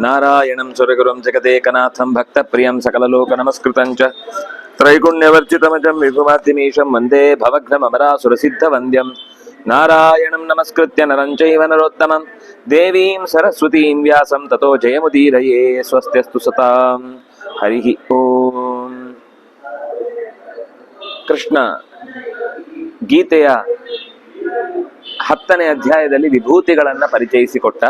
ನಾರಾಯಣಂ ಸುರಗುರುಂ ಜಗದೇಕನಾಥಂ ಭಕ್ತಪ್ರಿಯಂ ಸಕಲಲೋಕನಮಸ್ಕೃತಂಚ ತ್ರೈಗುಣ್ಯವರ್ಜಿತಮಜಂ ವಿಭುಮಾದ್ಯಮೀಶಂ ವಂದೇ ಭವಘ್ನಮರಾಸುರಸಿದ್ಧವಂದ್ಯಂ ನಾರಾಯಣಂ ನಮಸ್ಕೃತ್ಯ ನರಂ ಚೈವ ನರೋತ್ತಮಂ ದೇವೀಂ ಸರಸ್ವತೀಂ ವ್ಯಾಸಂ ತತೋ ಜಯಮುದೀರಯೇ. ಸ್ವಸ್ತ್ಯಸ್ತು ಸತಾಂ. ಹರಿ ಓಂ. ಕೃಷ್ಣ ಗೀತೆಯ 10ನೇ ಅಧ್ಯಾಯದಲ್ಲಿ ವಿಭೂತಿಗಳನ್ನ ಪರಿಚಯಿಸಿಕೊಟ್ಟ.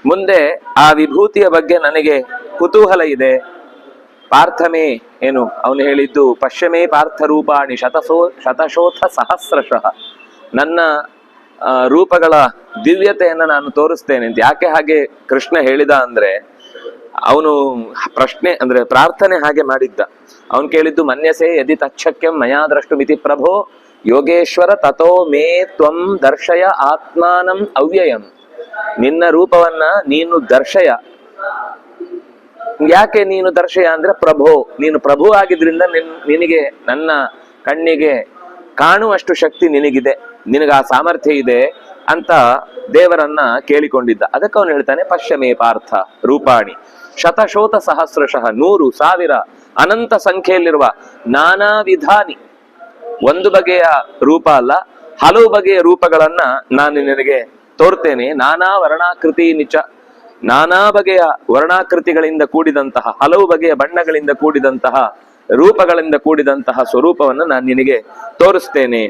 ಮುಂದೆ ಆ ವಿಭೂತಿಯ ಬಗ್ಗೆ ನನಗೆ ಕುತೂಹಲ ಇದೆ. ಪಾರ್ಥಮೇ ಏನು ಅವನು ಹೇಳಿದ್ದು, ಪಶ್ಯಮೇ ಪಾರ್ಥರೂಪಾಣಿ ಶತಶೋಥ ಸಹಸ್ರಶಃ, ನನ್ನ ರೂಪಗಳ ದಿವ್ಯತೆಯನ್ನು ನಾನು ತೋರಿಸ್ತೇನೆ ಅಂತ. ಯಾಕೆ ಹಾಗೆ ಕೃಷ್ಣ ಹೇಳಿದ ಅಂದ್ರೆ, ಅವನು ಪ್ರಶ್ನೆ ಅಂದ್ರೆ ಪ್ರಾರ್ಥನೆ ಹಾಗೆ ಮಾಡಿದ್ದ. ಅವನು ಕೇಳಿದ್ದು, ಮನ್ಯಸೆ ಯದಿ ತಚ್ಛಕ್ಯಂ ಮಯಾ ದ್ರಷ್ಟುಮಿತಿ ಪ್ರಭೋ ಯೋಗೇಶ್ವರ ತಥೋ ಮೇ ತ್ವಂ ದರ್ಶಯ ಆತ್ಮಾನಂ ಅವ್ಯಯಂ. ನಿನ್ನ ರೂಪವನ್ನ ನೀನು ದರ್ಶಯ. ಯಾಕೆ ನೀನು ದರ್ಶಯ ಅಂದ್ರೆ, ಪ್ರಭೋ, ನೀನು ಪ್ರಭು ಆಗಿದ್ರಿಂದ ನಿನಗೆ ನನ್ನ ಕಣ್ಣಿಗೆ ಕಾಣುವಷ್ಟು ಶಕ್ತಿ ನಿನಗಿದೆ, ನಿನಗ ಆ ಸಾಮರ್ಥ್ಯ ಇದೆ ಅಂತ ದೇವರನ್ನ ಕೇಳಿಕೊಂಡಿದ್ದ. ಅದಕ್ಕೆ ಅವನು ಹೇಳ್ತಾನೆ, ಪಶ್ಯಮೇ ಪಾರ್ಥ ರೂಪಾಣಿ ಶತಶೋಥ ಸಹಸ್ರಶಃ, 100,000 ಅನಂತ ಸಂಖ್ಯೆಯಲ್ಲಿರುವ ನಾನಾ ವಿಧಾನಿ, ಒಂದು ಬಗೆಯ ರೂಪ ಅಲ್ಲ, ಹಲವು ಬಗೆಯ ರೂಪಗಳನ್ನ ನಾನು ನಿನಗೆ ತೋರ್ತೇನೆ. ನಾನಾ ವರ್ಣಾಕೃತಿ ನಿಚ, ನಾನಾ ಬಗೆಯ ವರ್ಣಾಕೃತಿಗಳಿಂದ ಕೂಡಿದಂತಹ, ಹಲವು ಬಗೆಯ ಬಣ್ಣಗಳಿಂದ ಕೂಡಿದಂತಹ, ರೂಪಗಳಿಂದ ಕೂಡಿದಂತಹ ಸ್ವರೂಪವನ್ನು ನಾನು ನಿನಗೆ ತೋರಿಸ್ತೇನೆ.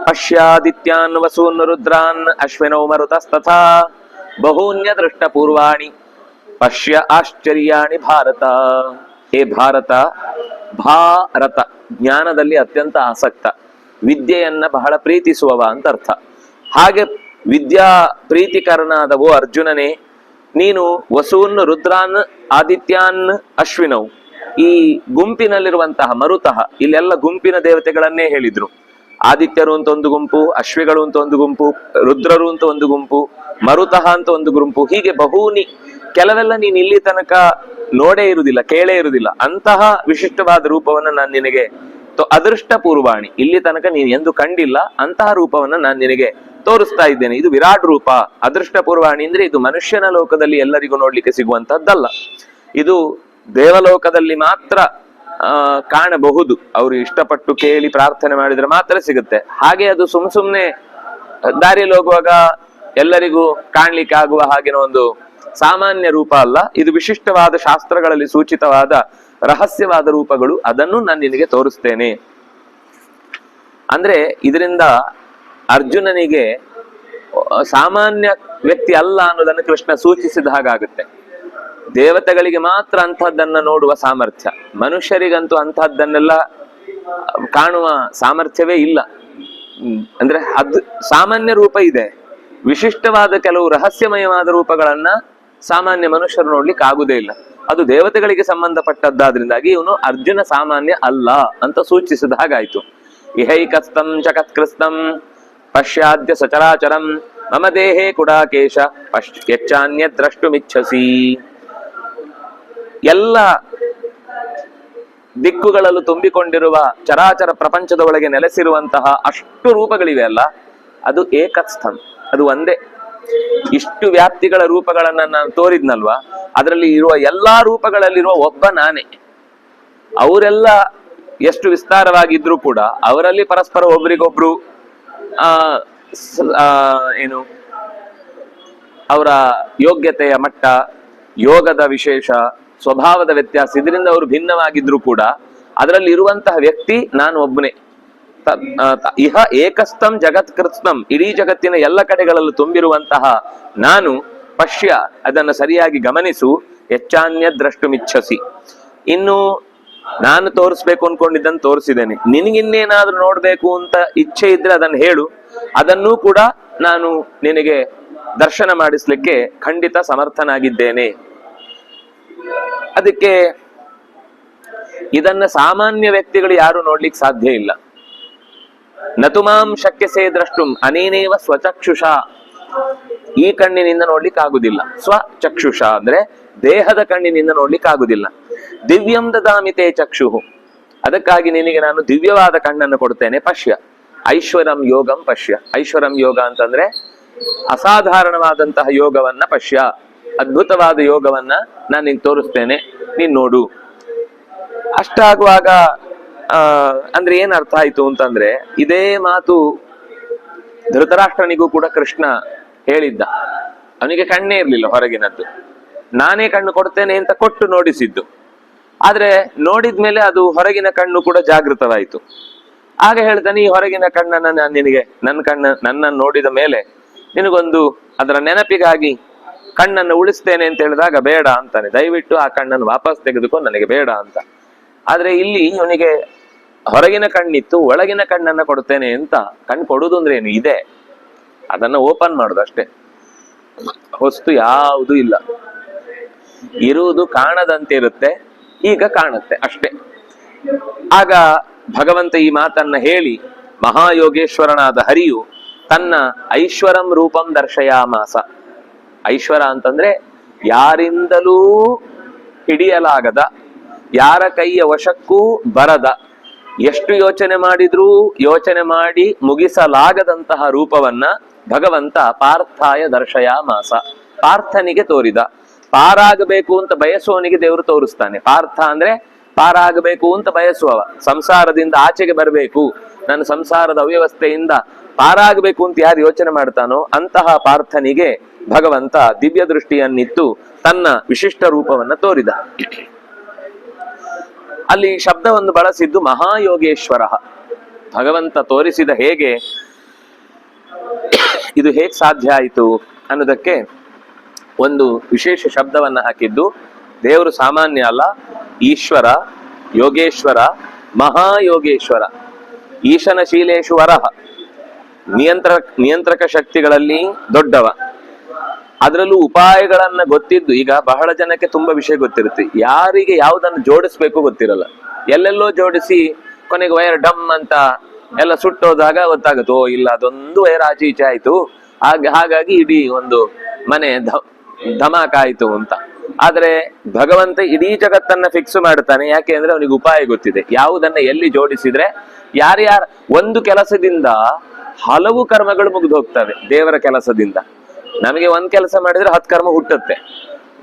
ಪಶ್ಯಾದಿತ್ಯಾನ್ ವಸೂನ್ ರುದ್ರಾನ್ ಅಶ್ವಿನೌ ಮರುತಸ್ತಥಾ ಬಹೂನ್ಯ ದೃಷ್ಟ ಪೂರ್ವಾಣಿ ಪಶ್ಯ ಆಶ್ಚರ್ಯಾಣಿ ಭಾರತ. ಹೇ ಭಾರತ, ಭಾರತ ಜ್ಞಾನದಲ್ಲಿ ಅತ್ಯಂತ ಆಸಕ್ತ, ವಿದ್ಯೆಯನ್ನ ಬಹಳ ಪ್ರೀತಿಸುವವ ಅಂತ ಅರ್ಥ. ಹಾಗೆ ವಿದ್ಯಾ ಪ್ರೀತಿಕರನಾದವೋ ಅರ್ಜುನನೇ, ನೀನು ವಸೂನ್ ರುದ್ರಾನ್ ಆದಿತ್ಯಾನ್ ಅಶ್ವಿನೌ, ಈ ಗುಂಪಿನಲ್ಲಿರುವಂತಹ ಮರುತಃ, ಇಲ್ಲೆಲ್ಲ ಗುಂಪಿನ ದೇವತೆಗಳನ್ನೇ ಹೇಳಿದ್ರು. ಆದಿತ್ಯರು ಅಂತ ಒಂದು ಗುಂಪು, ಅಶ್ವಿಗಳು ಅಂತ ಒಂದು ಗುಂಪು, ರುದ್ರರು ಅಂತ ಒಂದು ಗುಂಪು, ಮರುತಃ ಅಂತ ಒಂದು ಗುಂಪು, ಹೀಗೆ ಬಹುನಿ. ಕೆಲವೆಲ್ಲ ನೀನು ಇಲ್ಲಿ ತನಕ ನೋಡೇ ಇರುವುದಿಲ್ಲ, ಕೇಳೇ ಇರುವುದಿಲ್ಲ. ಅಂತಹ ವಿಶಿಷ್ಟವಾದ ರೂಪವನ್ನು ನಾನು ನಿನಗೆ ಅದೃಷ್ಟ ಪೂರ್ವಾಣಿ, ಇಲ್ಲಿ ತನಕ ನೀನು ಎಂದು ಕಂಡಿಲ್ಲ ಅಂತಹ ರೂಪವನ್ನು ನಾನು ನಿನಗೆ ತೋರಿಸ್ತಾ ಇದ್ದೇನೆ. ಇದು ವಿರಾಟ್ ರೂಪ. ಅದೃಷ್ಟ ಪೂರ್ವಾಣಿ ಅಂದ್ರೆ ಇದು ಮನುಷ್ಯನ ಲೋಕದಲ್ಲಿ ಎಲ್ಲರಿಗೂ ನೋಡ್ಲಿಕ್ಕೆ ಸಿಗುವಂತದ್ದಲ್ಲ, ಇದು ದೇವಲೋಕದಲ್ಲಿ ಮಾತ್ರ ಕಾಣಬಹುದು. ಅವರು ಇಷ್ಟಪಟ್ಟು ಕೇಳಿ ಪ್ರಾರ್ಥನೆ ಮಾಡಿದ್ರೆ ಮಾತ್ರ ಸಿಗುತ್ತೆ. ಹಾಗೆ ಅದು ಸುಮ್ನೆ ದಾರಿಯಲ್ಲಿ ಹೋಗುವಾಗ ಎಲ್ಲರಿಗೂ ಕಾಣ್ಲಿಕ್ಕೆ ಆಗುವ ಹಾಗೆನ ಒಂದು ಸಾಮಾನ್ಯ ರೂಪ ಅಲ್ಲ. ಇದು ವಿಶಿಷ್ಟವಾದ ಶಾಸ್ತ್ರಗಳಲ್ಲಿ ಸೂಚಿತವಾದ ರಹಸ್ಯವಾದ ರೂಪಗಳು. ಅದನ್ನು ನಾನು ನಿನಗೆ ತೋರಿಸ್ತೇನೆ ಅಂದ್ರೆ, ಇದರಿಂದ ಅರ್ಜುನನಿಗೆ ಸಾಮಾನ್ಯ ವ್ಯಕ್ತಿ ಅಲ್ಲ ಅನ್ನೋದನ್ನು ಕೃಷ್ಣ ಸೂಚಿಸಿದ ಹಾಗಾಗುತ್ತೆ. ದೇವತೆಗಳಿಗೆ ಮಾತ್ರ ಅಂಥದ್ದನ್ನ ನೋಡುವ ಸಾಮರ್ಥ್ಯ, ಮನುಷ್ಯರಿಗಂತೂ ಅಂಥದ್ದನ್ನೆಲ್ಲ ಕಾಣುವ ಸಾಮರ್ಥ್ಯವೇ ಇಲ್ಲ. ಅಂದ್ರೆ ಅದು ಸಾಮಾನ್ಯ ರೂಪ ಇದೆ, ವಿಶಿಷ್ಟವಾದ ಕೆಲವು ರಹಸ್ಯಮಯವಾದ ರೂಪಗಳನ್ನ ಸಾಮಾನ್ಯ ಮನುಷ್ಯರು ನೋಡ್ಲಿಕ್ಕೆ ಆಗುದೇ ಇಲ್ಲ. ಅದು ದೇವತೆಗಳಿಗೆ ಸಂಬಂಧಪಟ್ಟದ್ದಾದ್ರಿಂದಾಗಿ ಇವನು ಅರ್ಜುನ ಸಾಮಾನ್ಯ ಅಲ್ಲ ಅಂತ ಸೂಚಿಸಿದ ಹಾಗಾಯ್ತು. ಇಹೈಕಸ್ತಂ ಜಗತ್ಕೃಸ್ತಂ ಪಶ್ಯಾದ್ಯ ಸಚರಾಚರಂ ಮಮ ದೇಹೇ ಕುಡಾಕೇಶ ಯಚ್ಚಾನ್ಯ ದ್ರಷ್ಟುಮಿಚ್ಛಸಿ. ಎಲ್ಲ ದಿಕ್ಕುಗಳಲ್ಲೂ ತುಂಬಿಕೊಂಡಿರುವ ಚರಾಚರ ಪ್ರಪಂಚದ ಒಳಗೆ ನೆಲೆಸಿರುವಂತಹ ಅಷ್ಟು ರೂಪಗಳಿವೆ ಅಲ್ಲ, ಅದು ಏಕಸ್ಥಂ, ಅದು ಒಂದೇ. ಇಷ್ಟು ವ್ಯಾಪ್ತಿಗಳ ರೂಪಗಳನ್ನ ನಾನು ತೋರಿದ್ನಲ್ವಾ, ಅದರಲ್ಲಿ ಇರುವ ಎಲ್ಲಾ ರೂಪಗಳಲ್ಲಿರುವ ಒಬ್ಬ ನಾನೇ. ಅವರೆಲ್ಲ ಎಷ್ಟು ವಿಸ್ತಾರವಾಗಿದ್ರು ಕೂಡ ಅವರಲ್ಲಿ ಪರಸ್ಪರ ಒಬ್ರಿಗೊಬ್ರು ಏನು ಅವರ ಯೋಗ್ಯತೆಯ ಮಟ್ಟ, ಯೋಗದ ವಿಶೇಷ, ಸ್ವಭಾವದ ವ್ಯತ್ಯಾಸ, ಇದರಿಂದ ಅವರು ಭಿನ್ನವಾಗಿದ್ರು ಕೂಡ ಅದರಲ್ಲಿ ಇರುವಂತಹ ವ್ಯಕ್ತಿ ನಾನು ಒಬ್ಬನೇ. ಇಹ ಏಕಸ್ಥಂ ಜಗತ್ಕೃತ್ಸ್ನಂ, ಇಡೀ ಜಗತ್ತಿನ ಎಲ್ಲ ಕಡೆಗಳಲ್ಲೂ ತುಂಬಿರುವಂತಹ ನಾನು ಪಶ್ಯ, ಅದನ್ನು ಸರಿಯಾಗಿ ಗಮನಿಸು. ಹೆಚ್ಚಾನ್ಯ ದ್ರಷ್ಟುಮಿಚ್ಛಸಿ, ಇನ್ನು ನಾನು ತೋರಿಸ್ಬೇಕು ಅನ್ಕೊಂಡಿದ್ದನ್ನು ತೋರಿಸಿದ್ದೇನೆ. ನಿನಗಿನ್ನೇನಾದ್ರೂ ನೋಡ್ಬೇಕು ಅಂತ ಇಚ್ಛೆ ಇದ್ರೆ ಅದನ್ನು ಹೇಳು, ಅದನ್ನೂ ಕೂಡ ನಾನು ನಿನಗೆ ದರ್ಶನ ಮಾಡಿಸ್ಲಿಕ್ಕೆ ಖಂಡಿತ ಸಮರ್ಥನಾಗಿದ್ದೇನೆ. ಅದಕ್ಕೆ ಇದನ್ನ ಸಾಮಾನ್ಯ ವ್ಯಕ್ತಿಗಳು ಯಾರು ನೋಡ್ಲಿಕ್ಕೆ ಸಾಧ್ಯ ಇಲ್ಲ. ನತುಮಾಂ ಶಕ್ಯಸೇ ದ್ರಷ್ಟುಂ ಅನೇನೇವ ಸ್ವಚಕ್ಷುಷ, ಈ ಕಣ್ಣಿನಿಂದ ನೋಡ್ಲಿಕ್ಕೆ ಆಗುದಿಲ್ಲ. ಸ್ವಚಕ್ಷುಷ ಅಂದ್ರೆ ದೇಹದ ಕಣ್ಣಿನಿಂದ ನೋಡ್ಲಿಕ್ಕೆ ಆಗುದಿಲ್ಲ. ದಿವ್ಯಂ ದದಾಮಿತೆ ಚಕ್ಷುಹು, ಅದಕ್ಕಾಗಿ ನಿನಗೆ ನಾನು ದಿವ್ಯವಾದ ಕಣ್ಣನ್ನು ಕೊಡ್ತೇನೆ. ಪಶ್ಯ ಐಶ್ವರಂ ಯೋಗಂ ಪಶ್ಯ. ಐಶ್ವರಂ ಯೋಗ ಅಂತಂದ್ರೆ ಅಸಾಧಾರಣವಾದಂತಹ ಯೋಗವನ್ನ ಪಶ್ಯ, ಅದ್ಭುತವಾದ ಯೋಗವನ್ನ ನಾನು ನಿಂಗೆ ತೋರಿಸ್ತೇನೆ, ನೀನ್ ನೋಡು. ಅಷ್ಟಾಗುವಾಗ ಅಂದ್ರೆ ಏನ್ ಅರ್ಥ ಆಯ್ತು ಅಂತಂದ್ರೆ, ಇದೇ ಮಾತು ಧೃತರಾಷ್ಟ್ರನಿಗೂ ಕೂಡ ಕೃಷ್ಣ ಹೇಳಿದ್ದ. ಅವನಿಗೆ ಕಣ್ಣೇ ಇರ್ಲಿಲ್ಲ ಹೊರಗಿನದ್ದು, ನಾನೇ ಕಣ್ಣು ಕೊಡ್ತೇನೆ ಅಂತ ಕೊಟ್ಟು ನೋಡಿಸಿದ್ದು. ಆದ್ರೆ ನೋಡಿದ್ಮೇಲೆ ಅದು ಹೊರಗಿನ ಕಣ್ಣು ಕೂಡ ಜಾಗೃತವಾಯಿತು. ಆಗ ಹೇಳ್ತಾನೆ, ಈ ಹೊರಗಿನ ಕಣ್ಣನ್ನ ನಾನು ನಿನಗೆ, ನನ್ನನ್ನು ನೋಡಿದ ಮೇಲೆ ನಿನಗೊಂದು ಅದರ ನೆನಪಿಗಾಗಿ ಕಣ್ಣನ್ನು ಉಳಿಸ್ತೇನೆ ಅಂತ ಹೇಳಿದಾಗ ಬೇಡ ಅಂತಾನೆ. ದಯವಿಟ್ಟು ಆ ಕಣ್ಣನ್ನು ವಾಪಸ್ ತೆಗೆದುಕೊಂಡು ನನಗೆ ಬೇಡ ಅಂತ. ಆದ್ರೆ ಇಲ್ಲಿ ಇವನಿಗೆ ಹೊರಗಿನ ಕಣ್ಣಿತ್ತು, ಒಳಗಿನ ಕಣ್ಣನ್ನ ಕೊಡ್ತೇನೆ ಅಂತ. ಕಣ್ಣು ಕೊಡುದು ಅಂದ್ರೆ ಏನು ಇದೆ, ಅದನ್ನ ಓಪನ್ ಮಾಡುದು ಅಷ್ಟೇ, ಹೊಸ್ತು ಯಾವುದೂ ಇಲ್ಲ. ಇರುವುದು ಕಾಣದಂತೆ ಇರುತ್ತೆ, ಈಗ ಕಾಣುತ್ತೆ ಅಷ್ಟೇ. ಆಗ ಭಗವಂತ ಈ ಮಾತನ್ನ ಹೇಳಿ ಮಹಾಯೋಗೇಶ್ವರನಾದ ಹರಿಯು ತನ್ನ ಐಶ್ವರಂ ರೂಪಂ ದರ್ಶಯಾಮಾಸ. ಐಶ್ವರ ಅಂತಂದ್ರೆ ಯಾರಿಂದಲೂ ಹಿಡಿಯಲಾಗದ, ಯಾರ ಕೈಯ ವಶಕ್ಕೂ ಬರದ, ಎಷ್ಟು ಯೋಚನೆ ಮಾಡಿದ್ರೂ ಯೋಚನೆ ಮಾಡಿ ಮುಗಿಸಲಾಗದಂತಹ ರೂಪವನ್ನ ಭಗವಂತ ಪಾರ್ಥಾಯ ದರ್ಶಯಾಮಾಸ, ಪಾರ್ಥನಿಗೆ ತೋರಿದ. ಪಾರಾಗಬೇಕು ಅಂತ ಬಯಸುವವನಿಗೆ ದೇವರು ತೋರಿಸ್ತಾನೆ. ಪಾರ್ಥ ಅಂದ್ರೆ ಪಾರಾಗಬೇಕು ಅಂತ ಬಯಸುವವ, ಸಂಸಾರದಿಂದ ಆಚೆಗೆ ಬರಬೇಕು, ನನ್ನ ಸಂಸಾರದ ಅವ್ಯವಸ್ಥೆಯಿಂದ ಪಾರಾಗಬೇಕು ಅಂತ ಯಾರು ಯೋಚನೆ ಮಾಡ್ತಾನೋ ಅಂತಹ ಪಾರ್ಥನಿಗೆ ಭಗವಂತ ದಿವ್ಯ ದೃಷ್ಟಿಯನ್ನಿತ್ತು ತನ್ನ ವಿಶಿಷ್ಟ ರೂಪವನ್ನ ತೋರಿದ. ಅಲ್ಲಿ ಶಬ್ದವನ್ನು ಬಳಸಿದ್ದು ಮಹಾಯೋಗೇಶ್ವರ. ಭಗವಂತ ತೋರಿಸಿದ ಹೇಗೆ, ಇದು ಹೇಗೆ ಸಾಧ್ಯ ಆಯಿತು ಅನ್ನೋದಕ್ಕೆ ಒಂದು ವಿಶೇಷ ಶಬ್ದವನ್ನ ಹಾಕಿದ್ದು. ದೇವರು ಸಾಮಾನ್ಯ ಅಲ್ಲ, ಈಶ್ವರ, ಯೋಗೇಶ್ವರ, ಮಹಾಯೋಗೇಶ್ವರ. ಈಶನ ಶೀಲೇಶು ವರಹ, ನಿಯಂತ್ರಕ ಶಕ್ತಿಗಳಲ್ಲಿ ದೊಡ್ಡವ. ಅದರಲ್ಲೂ ಉಪಾಯಗಳನ್ನ ಗೊತ್ತಿದ್ದು, ಈಗ ಬಹಳ ಜನಕ್ಕೆ ತುಂಬಾ ವಿಷಯ ಗೊತ್ತಿರುತ್ತೆ, ಯಾರಿಗೆ ಯಾವುದನ್ನು ಜೋಡಿಸ್ಬೇಕು ಗೊತ್ತಿರಲ್ಲ. ಎಲ್ಲೆಲ್ಲೋ ಜೋಡಿಸಿ ಕೊನೆಗೆ ವೈರ್ ಡಮ್ ಅಂತ ಎಲ್ಲ ಸುಟ್ಟೋದಾಗ ಗೊತ್ತಾಗುತ್ತೆ, ಓ ಇಲ್ಲ ಅದೊಂದು ವೈರ್ ಆಚೆ ಈಚೆ ಆಯ್ತು, ಹಾಗಾಗಿ ಇಡೀ ಒಂದು ಮನೆ ಧಮಾಕ ಆಯ್ತು ಅಂತ. ಆದ್ರೆ ಭಗವಂತ ಇಡೀ ಜಗತ್ತನ್ನ ಫಿಕ್ಸ್ ಮಾಡ್ತಾನೆ. ಯಾಕೆ ಅಂದ್ರೆ ಅವನಿಗೆ ಉಪಾಯ ಗೊತ್ತಿದೆ, ಯಾವುದನ್ನ ಎಲ್ಲಿ ಜೋಡಿಸಿದ್ರೆ ಯಾರ್ಯಾರ. ಒಂದು ಕೆಲಸದಿಂದ ಹಲವು ಕರ್ಮಗಳು ಮುಗಿದು ಹೋಗ್ತವೆ. ದೇವರ ಕೆಲಸದಿಂದ ನಮಗೆ ಒಂದ್ ಕೆಲಸ ಮಾಡಿದ್ರೆ 10 ಕರ್ಮ ಹುಟ್ಟುತ್ತೆ,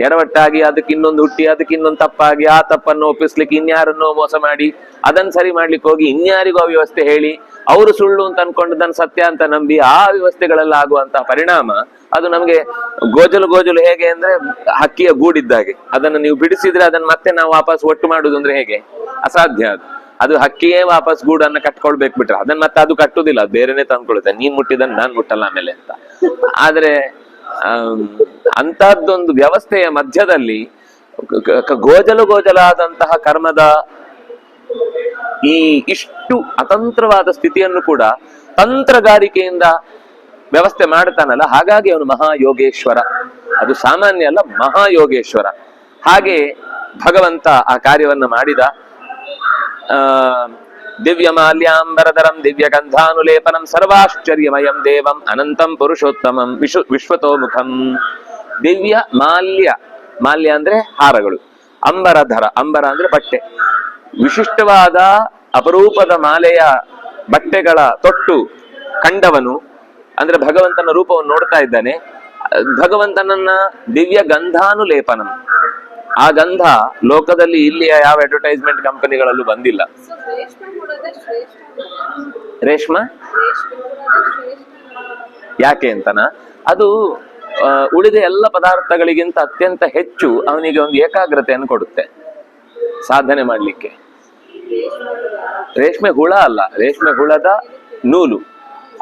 ಎಡವಟ್ಟಾಗಿ ಅದಕ್ಕೆ ಇನ್ನೊಂದು ಹುಟ್ಟಿ, ಅದಕ್ಕೆ ಇನ್ನೊಂದು ತಪ್ಪಾಗಿ, ಆ ತಪ್ಪನ್ನು ಒಪ್ಪಿಸ್ಲಿಕ್ಕೆ ಇನ್ಯಾರನ್ನೋ ಮೋಸ ಮಾಡಿ, ಅದನ್ನ ಸರಿ ಮಾಡ್ಲಿಕ್ಕೆ ಹೋಗಿ ಇನ್ಯಾರಿಗೂ ಆ ವ್ಯವಸ್ಥೆ ಹೇಳಿ, ಅವರು ಸುಳ್ಳು ಅಂತ ಅನ್ಕೊಂಡದನ್ನ ಸತ್ಯ ಅಂತ ನಂಬಿ ಆ ವ್ಯವಸ್ಥೆಗಳೆಲ್ಲ ಆಗುವಂತಹ ಪರಿಣಾಮ ಅದು ನಮ್ಗೆ ಗೋಜಲು ಹೇಗೆ ಅಂದ್ರೆ ಹಕ್ಕಿಯ ಗೂಡಿದ್ದಾಗೆ. ಅದನ್ನು ನೀವು ಬಿಡಿಸಿದ್ರೆ ಅದನ್ನ ಮತ್ತೆ ನಾವು ವಾಪಸ್ ಒಟ್ಟು ಮಾಡುದು ಅಂದ್ರೆ ಹೇಗೆ, ಅಸಾಧ್ಯ. ಅದು ಹಕ್ಕಿಯೇ ವಾಪಸ್ ಗೂಡನ್ನ ಕಟ್ಕೊಳ್ಬೇಕು ಬಿಟ್ರೆ ಅದನ್ನ ಮತ್ತೆ ಅದು ಕಟ್ಟುದಿಲ್ಲ, ಅದು ಬೇರೆನೆ ತಂದ್ಕೊಳುತ್ತೆ. ನೀನ್ ಮುಟ್ಟಿದನ್ನ ನಾನ್ ಮುಟ್ಟಲ್ಲ ಆಮೇಲೆ ಅಂತ. ಆದ್ರೆ ಅಂತಹದ್ದೊಂದು ವ್ಯವಸ್ಥೆಯ ಮಧ್ಯದಲ್ಲಿ ಗೋಜಲಾದಂತಹ ಕರ್ಮದ ಈ ಇಷ್ಟು ಅತಂತ್ರವಾದ ಸ್ಥಿತಿಯನ್ನು ಕೂಡ ತಂತ್ರಗಾರಿಕೆಯಿಂದ ವ್ಯವಸ್ಥೆ ಮಾಡ್ತಾನಲ್ಲ, ಹಾಗಾಗಿ ಅವನು ಮಹಾಯೋಗೇಶ್ವರ. ಅದು ಸಾಮಾನ್ಯ ಅಲ್ಲ, ಮಹಾಯೋಗೇಶ್ವರ. ಹಾಗೆ ಭಗವಂತ ಆ ಕಾರ್ಯವನ್ನ ಮಾಡಿದ. ದಿವ್ಯ ಮಾಲ್ಯಾಂಬರಧರಂ ದಿವ್ಯ ಗಂಧಾನುಲೇಪನಂ ಸರ್ವಾಶ್ಚರ್ಯಮಯಂ ದೇವಂ ಅನಂತಂ ಪುರುಷೋತ್ತಮಂ ವಿಶ್ವತೋಮುಖಂ. ದಿವ್ಯ ಮಾಲ್ಯ ಅಂದ್ರೆ ಹಾರಗಳು, ಅಂಬರಧರ, ಅಂಬರ ಅಂದ್ರೆ ಬಟ್ಟೆ, ವಿಶಿಷ್ಟವಾದ ಅಪರೂಪದ ಮಾಲೆಯ ಬಟ್ಟೆಗಳ ತೊಟ್ಟು ಕಂಡವನು ಅಂದ್ರೆ ಭಗವಂತನ ರೂಪವನ್ನು ನೋಡ್ತಾ ಇದ್ದಾನೆ. ಭಗವಂತನನ್ನ ದಿವ್ಯ ಗಂಧಾನುಲೇಪನಂ, ಆ ಗಂಧ ಲೋಕದಲ್ಲಿ ಇಲ್ಲಿಯ ಯಾವ ಅಡ್ವರ್ಟೈಸ್ಮೆಂಟ್ ಕಂಪನಿಗಳಲ್ಲೂ ಬಂದಿಲ್ಲ. ರೇಷ್ಮೆ ಯಾಕೆ ಅಂತನ, ಅದು ಉಳಿದ ಎಲ್ಲ ಪದಾರ್ಥಗಳಿಗಿಂತ ಅತ್ಯಂತ ಹೆಚ್ಚು ಅವನಿಗೆ ಒಂದು ಏಕಾಗ್ರತೆಯನ್ನು ಕೊಡುತ್ತೆ ಸಾಧನೆ ಮಾಡ್ಲಿಕ್ಕೆ. ರೇಷ್ಮೆ ಹುಳ ಅಲ್ಲ, ರೇಷ್ಮೆ ಹುಳದ ನೂಲು.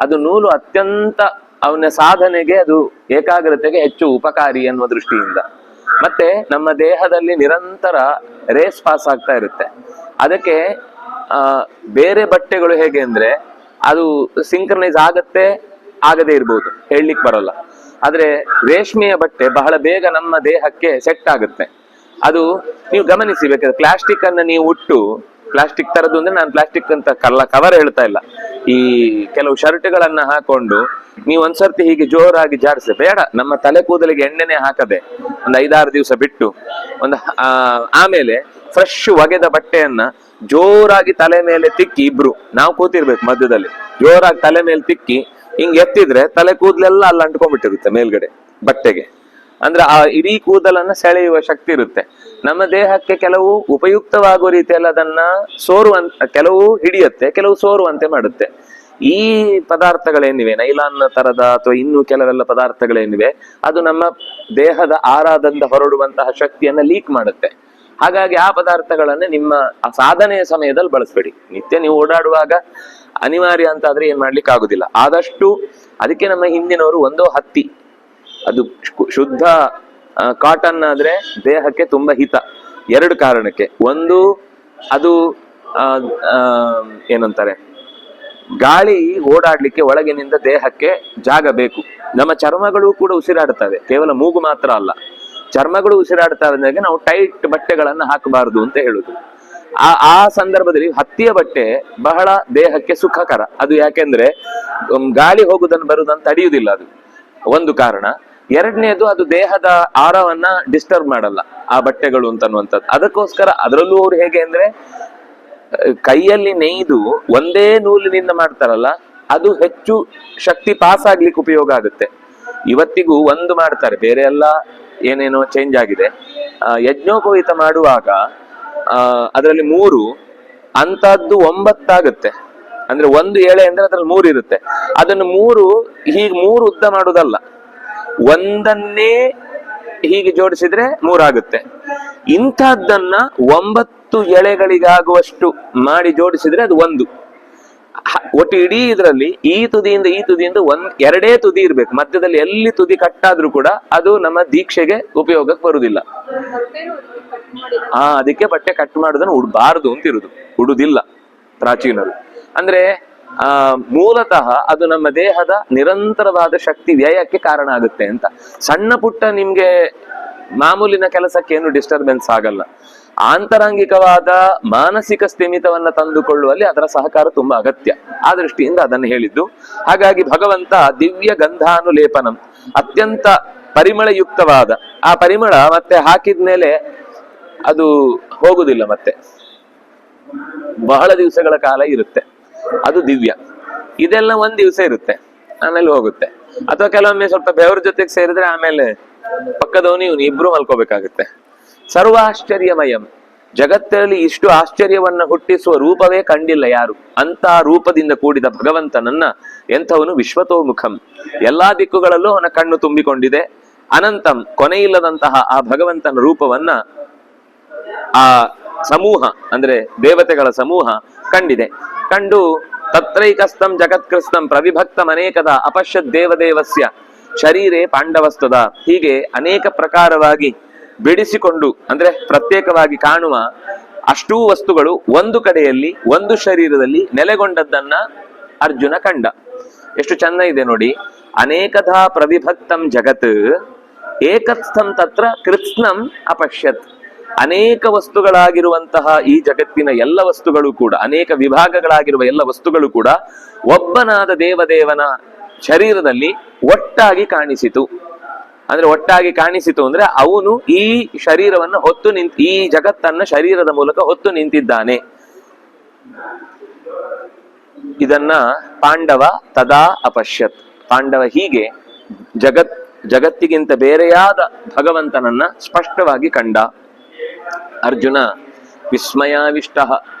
ಅದು ನೂಲು ಅತ್ಯಂತ ಅವನ ಸಾಧನೆಗೆ, ಅದು ಏಕಾಗ್ರತೆಗೆ ಹೆಚ್ಚು ಉಪಕಾರಿ ಎನ್ನುವ ದೃಷ್ಟಿಯಿಂದ. ಮತ್ತೆ ನಮ್ಮ ದೇಹದಲ್ಲಿ ನಿರಂತರ ರೇಸ್ ಪಾಸ್ ಆಗ್ತಾ ಇರುತ್ತೆ. ಅದಕ್ಕೆ ಬೇರೆ ಬಟ್ಟೆಗಳು ಹೇಗೆ ಅಂದ್ರೆ ಅದು ಸಿಂಕ್ರನೈಸ್ ಆಗತ್ತೆ, ಆಗದೆ ಇರ್ಬೋದು, ಹೇಳಲಿಕ್ಕೆ ಬರೋಲ್ಲ. ಆದ್ರೆ ರೇಷ್ಮೆಯ ಬಟ್ಟೆ ಬಹಳ ಬೇಗ ನಮ್ಮ ದೇಹಕ್ಕೆ ಸೆಟ್ ಆಗುತ್ತೆ. ಅದು ನೀವು ಗಮನಿಸಿ, ಬೇಕಾದ್ರೆ ಪ್ಲಾಸ್ಟಿಕ್ ಅನ್ನ ನೀವು ಉಟ್ಟು, ಪ್ಲಾಸ್ಟಿಕ್ ತರದ್ದು ಅಂದ್ರೆ ನಾನು ಪ್ಲಾಸ್ಟಿಕ್ ಅಂತ ಕವರ್ ಹೇಳ್ತಾ ಇಲ್ಲ, ಈ ಕೆಲವು ಶರ್ಟ್ಗಳನ್ನ ಹಾಕೊಂಡು ನೀವು ಒಂದ್ಸರ್ತಿ ಹೀಗೆ ಜೋರಾಗಿ ಜಾಡಿಸಿ, ಬೇಡ ನಮ್ಮ ತಲೆ ಕೂದಲಿಗೆ ಎಣ್ಣೆನೆ ಹಾಕದೆ ಒಂದು 5-6 ದಿವಸ ಬಿಟ್ಟು ಆಮೇಲೆ ಫ್ರೆಶ್ ಒಗೆದ ಬಟ್ಟೆಯನ್ನ ಜೋರಾಗಿ ತಲೆ ಮೇಲೆ ತಿಕ್ಕಿ, ಇಬ್ರು ನಾವು ಕೂತಿರ್ಬೇಕು ಮಧ್ಯದಲ್ಲಿ, ಜೋರಾಗಿ ತಲೆ ಮೇಲೆ ತಿಕ್ಕಿ ಹಿಂಗ್ ಎತ್ತಿದ್ರೆ ತಲೆ ಕೂದಲೆಲ್ಲ ಅಲ್ಲಿ ಅಂಟ್ಕೊಂಡ್ಬಿಟ್ಟಿರುತ್ತೆ ಮೇಲ್ಗಡೆ ಬಟ್ಟೆಗೆ. ಅಂದ್ರೆ ಆ ಇಡೀ ಕೂದಲನ್ನ ಸೆಳೆಯುವ ಶಕ್ತಿ ಇರುತ್ತೆ. ನಮ್ಮ ದೇಹಕ್ಕೆ ಕೆಲವು ಉಪಯುಕ್ತವಾಗುವ ರೀತಿಯಲ್ಲಿ ಅದನ್ನ ಕೆಲವು ಹಿಡಿಯುತ್ತೆ, ಕೆಲವು ಸೋರುವಂತೆ ಮಾಡುತ್ತೆ. ಈ ಪದಾರ್ಥಗಳೇನಿವೆ, ನೈಲಾನ್ ತರದ ಅಥವಾ ಇನ್ನು ಕೆಲವೆಲ್ಲ ಪದಾರ್ಥಗಳೇನಿವೆ, ಅದು ನಮ್ಮ ದೇಹದ ಆರಾಧದಿಂದ ಹೊರಡುವಂತಹ ಶಕ್ತಿಯನ್ನ ಲೀಕ್ ಮಾಡುತ್ತೆ. ಹಾಗಾಗಿ ಆ ಪದಾರ್ಥಗಳನ್ನ ನಿಮ್ಮ ಸಾಧನೆಯ ಸಮಯದಲ್ಲಿ ಬಳಸಬೇಡಿ. ನಿತ್ಯ ನೀವು ಓಡಾಡುವಾಗ ಅನಿವಾರ್ಯ ಅಂತ ಆದ್ರೆ ಏನ್ ಮಾಡ್ಲಿಕ್ಕೆ ಆಗುದಿಲ್ಲ. ಆದಷ್ಟು ಅದಕ್ಕೆ ನಮ್ಮ ಹಿಂದಿನವರು ಒಂದೋ ಹತ್ತಿ, ಅದು ಶುದ್ಧ ಕಾಟನ್ ಆದ್ರೆ ದೇಹಕ್ಕೆ ತುಂಬಾ ಹಿತ. ಎರಡು ಕಾರಣಕ್ಕೆ. ಒಂದು, ಅದು ಏನಂತಾರೆ, ಗಾಳಿ ಓಡಾಡ್ಲಿಕ್ಕೆ ಒಳಗಿನಿಂದ ದೇಹಕ್ಕೆ ಜಾಗ ಬೇಕು. ನಮ್ಮ ಚರ್ಮಗಳು ಕೂಡ ಉಸಿರಾಡ್ತವೆ, ಕೇವಲ ಮೂಗು ಮಾತ್ರ ಅಲ್ಲ, ಚರ್ಮಗಳು ಉಸಿರಾಡ್ತವೆ. ಅಂದಾಗ ನಾವು ಟೈಟ್ ಬಟ್ಟೆಗಳನ್ನ ಹಾಕಬಾರದು ಅಂತ ಹೇಳುದು. ಆ ಸಂದರ್ಭದಲ್ಲಿ ಹತ್ತಿಯ ಬಟ್ಟೆ ಬಹಳ ದೇಹಕ್ಕೆ ಸುಖಕರ. ಅದು ಯಾಕೆಂದ್ರೆ ಗಾಳಿ ಹೋಗುದನ್ನು ಬರುವುದನ್ನು ತಡೆಯುವುದಿಲ್ಲ, ಅದು ಒಂದು ಕಾರಣ. ಎರಡನೇದು, ಅದು ದೇಹದ ಆರವನ್ನ ಡಿಸ್ಟರ್ಬ್ ಮಾಡಲ್ಲ ಆ ಬಟ್ಟೆಗಳು ಅಂತನ್ನುವಂಥದ್ದು. ಅದಕ್ಕೋಸ್ಕರ ಅದರಲ್ಲೂ ಅವ್ರು ಹೇಗೆ ಅಂದ್ರೆ ಕೈಯಲ್ಲಿ ನೇಯ್ದು ಒಂದೇ ನೂಲಿನಿಂದ ಮಾಡ್ತಾರಲ್ಲ, ಅದು ಹೆಚ್ಚು ಶಕ್ತಿ ಪಾಸ್ ಆಗ್ಲಿಕ್ಕೆ ಉಪಯೋಗ ಆಗುತ್ತೆ. ಇವತ್ತಿಗೂ ಒಂದು ಮಾಡ್ತಾರೆ, ಬೇರೆ ಎಲ್ಲ ಏನೇನೋ ಚೇಂಜ್ ಆಗಿದೆ. ಯಜ್ಞೋಪವೀತ ಮಾಡುವಾಗ ಅದರಲ್ಲಿ 3 ಅಂತದ್ದು 9 ಆಗುತ್ತೆ. ಅಂದ್ರೆ ಒಂದು ಎಳೆ ಅಂದ್ರೆ ಅದ್ರಲ್ಲಿ 3 ಇರುತ್ತೆ. ಅದನ್ನು 3 ಉದ್ದ ಮಾಡುದಲ್ಲ, ಒಂದನ್ನೇ ಹೀಗೆ ಜೋಡಿಸಿದ್ರೆ 3 ಆಗುತ್ತೆ. ಇಂಥದ್ದನ್ನ 9 ಎಳೆಗಳಿಗಾಗುವಷ್ಟು ಮಾಡಿ ಜೋಡಿಸಿದ್ರೆ ಅದು 1. ಒಟ್ಟು ಇಡೀ ಇದರಲ್ಲಿ ಈ ತುದಿಯಿಂದ ಈ ತುದಿಯಿಂದ 2 ತುದಿ ಇರ್ಬೇಕು. ಮಧ್ಯದಲ್ಲಿ ಎಲ್ಲಿ ತುದಿ ಕಟ್ಟಾದ್ರೂ ಕೂಡ ಅದು ನಮ್ಮ ದೀಕ್ಷೆಗೆ ಉಪಯೋಗಕ್ಕೆ ಬರುವುದಿಲ್ಲ. ಅದಕ್ಕೆ ಬಟ್ಟೆ ಕಟ್ ಮಾಡುದನ್ನು ಉಡಬಾರದು ಅಂತ ಇರುದು, ಉಡುದಿಲ್ಲ ಪ್ರಾಚೀನರು. ಅಂದ್ರೆ ಮೂಲತಃ ಅದು ನಮ್ಮ ದೇಹದ ನಿರಂತರವಾದ ಶಕ್ತಿ ವ್ಯಯಕ್ಕೆ ಕಾರಣ ಆಗುತ್ತೆ ಅಂತ. ಸಣ್ಣ ಪುಟ್ಟ ನಿಮ್ಗೆ ಮಾಮೂಲಿನ ಕೆಲಸಕ್ಕೆ ಏನು ಡಿಸ್ಟರ್ಬೆನ್ಸ್ ಆಗಲ್ಲ. ಆಂತರಂಗಿಕವಾದ ಮಾನಸಿಕ ಸ್ಥಿಮಿತವನ್ನ ತಂದುಕೊಳ್ಳುವಲ್ಲಿ ಅದರ ಸಹಕಾರ ತುಂಬಾ ಅಗತ್ಯ. ಆ ದೃಷ್ಟಿಯಿಂದ ಅದನ್ನು ಹೇಳಿದ್ದು. ಹಾಗಾಗಿ ಭಗವಂತ ದಿವ್ಯ ಗಂಧಾನುಲೇಪನಂ, ಅತ್ಯಂತ ಪರಿಮಳಯುಕ್ತವಾದ ಆ ಪರಿಮಳ ಮತ್ತೆ ಹಾಕಿದ್ಮೇಲೆ ಅದು ಹೋಗುದಿಲ್ಲ, ಮತ್ತೆ ಬಹಳ ದಿವಸಗಳ ಕಾಲ ಇರುತ್ತೆ. ಅದು ದಿವ್ಯ. ಇದೆಲ್ಲ 1 ದಿವಸ ಇರುತ್ತೆ, ಆಮೇಲೆ ಹೋಗುತ್ತೆ. ಅಥವಾ ಕೆಲವೊಮ್ಮೆ ಸ್ವಲ್ಪ ಬೆವರ ಜೊತೆಗೆ ಸೇರಿದ್ರೆ ಆಮೇಲೆ ಪಕ್ಕದವನು ಇವನು ಇಬ್ರು ಮಲ್ಕೋಬೇಕಾಗುತ್ತೆ. ಸರ್ವಾಶ್ಚರ್ಯಮಯಂ, ಜಗತ್ತಲ್ಲಿ ಇಷ್ಟು ಆಶ್ಚರ್ಯವನ್ನ ಹುಟ್ಟಿಸುವ ರೂಪವೇ ಕಂಡಿಲ್ಲ ಯಾರು. ಅಂತ ರೂಪದಿಂದ ಕೂಡಿದ ಭಗವಂತನನ್ನ ಎಂಥವನು ವಿಶ್ವತೋಮುಖಂ, ಎಲ್ಲಾ ದಿಕ್ಕುಗಳಲ್ಲೂ ಅವನ ಕಣ್ಣು ತುಂಬಿಕೊಂಡಿದೆ. ಅನಂತಂ, ಕೊನೆಯಿಲ್ಲದಂತಹ ಆ ಭಗವಂತನ ರೂಪವನ್ನ ಆ ಸಮೂಹ ಅಂದ್ರೆ ದೇವತೆಗಳ ಸಮೂಹ ಕಂಡಿದೆ. ಕಂಡು ತತ್ರೈಕಸ್ತಂ ಜಗತ್ಕೃಸ್ತಂ ಪ್ರವಿಭಕ್ತಂ ಅನೇಕದ ಅಪಶ್ಯತ್ ದೇವದೇವಸ್ಯ ಶರೀರೇ ಪಾಂಡವಸ್ತದ. ಹೀಗೆ ಅನೇಕ ಪ್ರಕಾರವಾಗಿ ಬಿಡಿಸಿಕೊಂಡು ಅಂದ್ರೆ ಪ್ರತ್ಯೇಕವಾಗಿ ಕಾಣುವ ಅಷ್ಟೂ ವಸ್ತುಗಳು ಒಂದು ಕಡೆಯಲ್ಲಿ ಒಂದು ಶರೀರದಲ್ಲಿ ನೆಲೆಗೊಂಡದ್ದನ್ನ ಅರ್ಜುನ ಕಂಡ. ಎಷ್ಟು ಚೆನ್ನ ಇದೆ ನೋಡಿ. ಅನೇಕಧಾ ಪ್ರವಿಭಕ್ತಂ ಜಗತ್ ಏಕಸ್ಥಂ ತತ್ರ ಕೃತ್ಸ್ನಂ ಅಪಶ್ಯತ್. ಅನೇಕ ವಸ್ತುಗಳಾಗಿರುವಂತಹ ಈ ಜಗತ್ತಿನ ಎಲ್ಲ ವಸ್ತುಗಳು ಕೂಡ, ಅನೇಕ ವಿಭಾಗಗಳಾಗಿರುವ ಎಲ್ಲ ವಸ್ತುಗಳು ಕೂಡ ಒಬ್ಬನಾದ ದೇವದೇವನ ಶರೀರದಲ್ಲಿ ಒಟ್ಟಾಗಿ ಕಾಣಿಸಿತು. ಅಂದ್ರೆ ಒಟ್ಟಾಗಿ ಕಾಣಿಸಿತು ಅಂದ್ರೆ ಅವನು ಈ ಶರೀರವನ್ನು ಹೊತ್ತು ಈ ಜಗತ್ತನ್ನ ಶರೀರದ ಮೂಲಕ ಹೊತ್ತು ನಿಂತಿದ್ದಾನೆ. ಇದನ್ನ ಪಾಂಡವ ತದಾ ಅಪಶ್ಯತ್. ಪಾಂಡವ ಹೀಗೆ ಜಗತ್ತಿಗಿಂತ ಬೇರೆಯಾದ ಭಗವಂತನನ್ನ ಸ್ಪಷ್ಟವಾಗಿ ಕಂಡ. ಅರ್ಜುನ ವಿಸ್ಮಯಾವಿಷ್ಟ,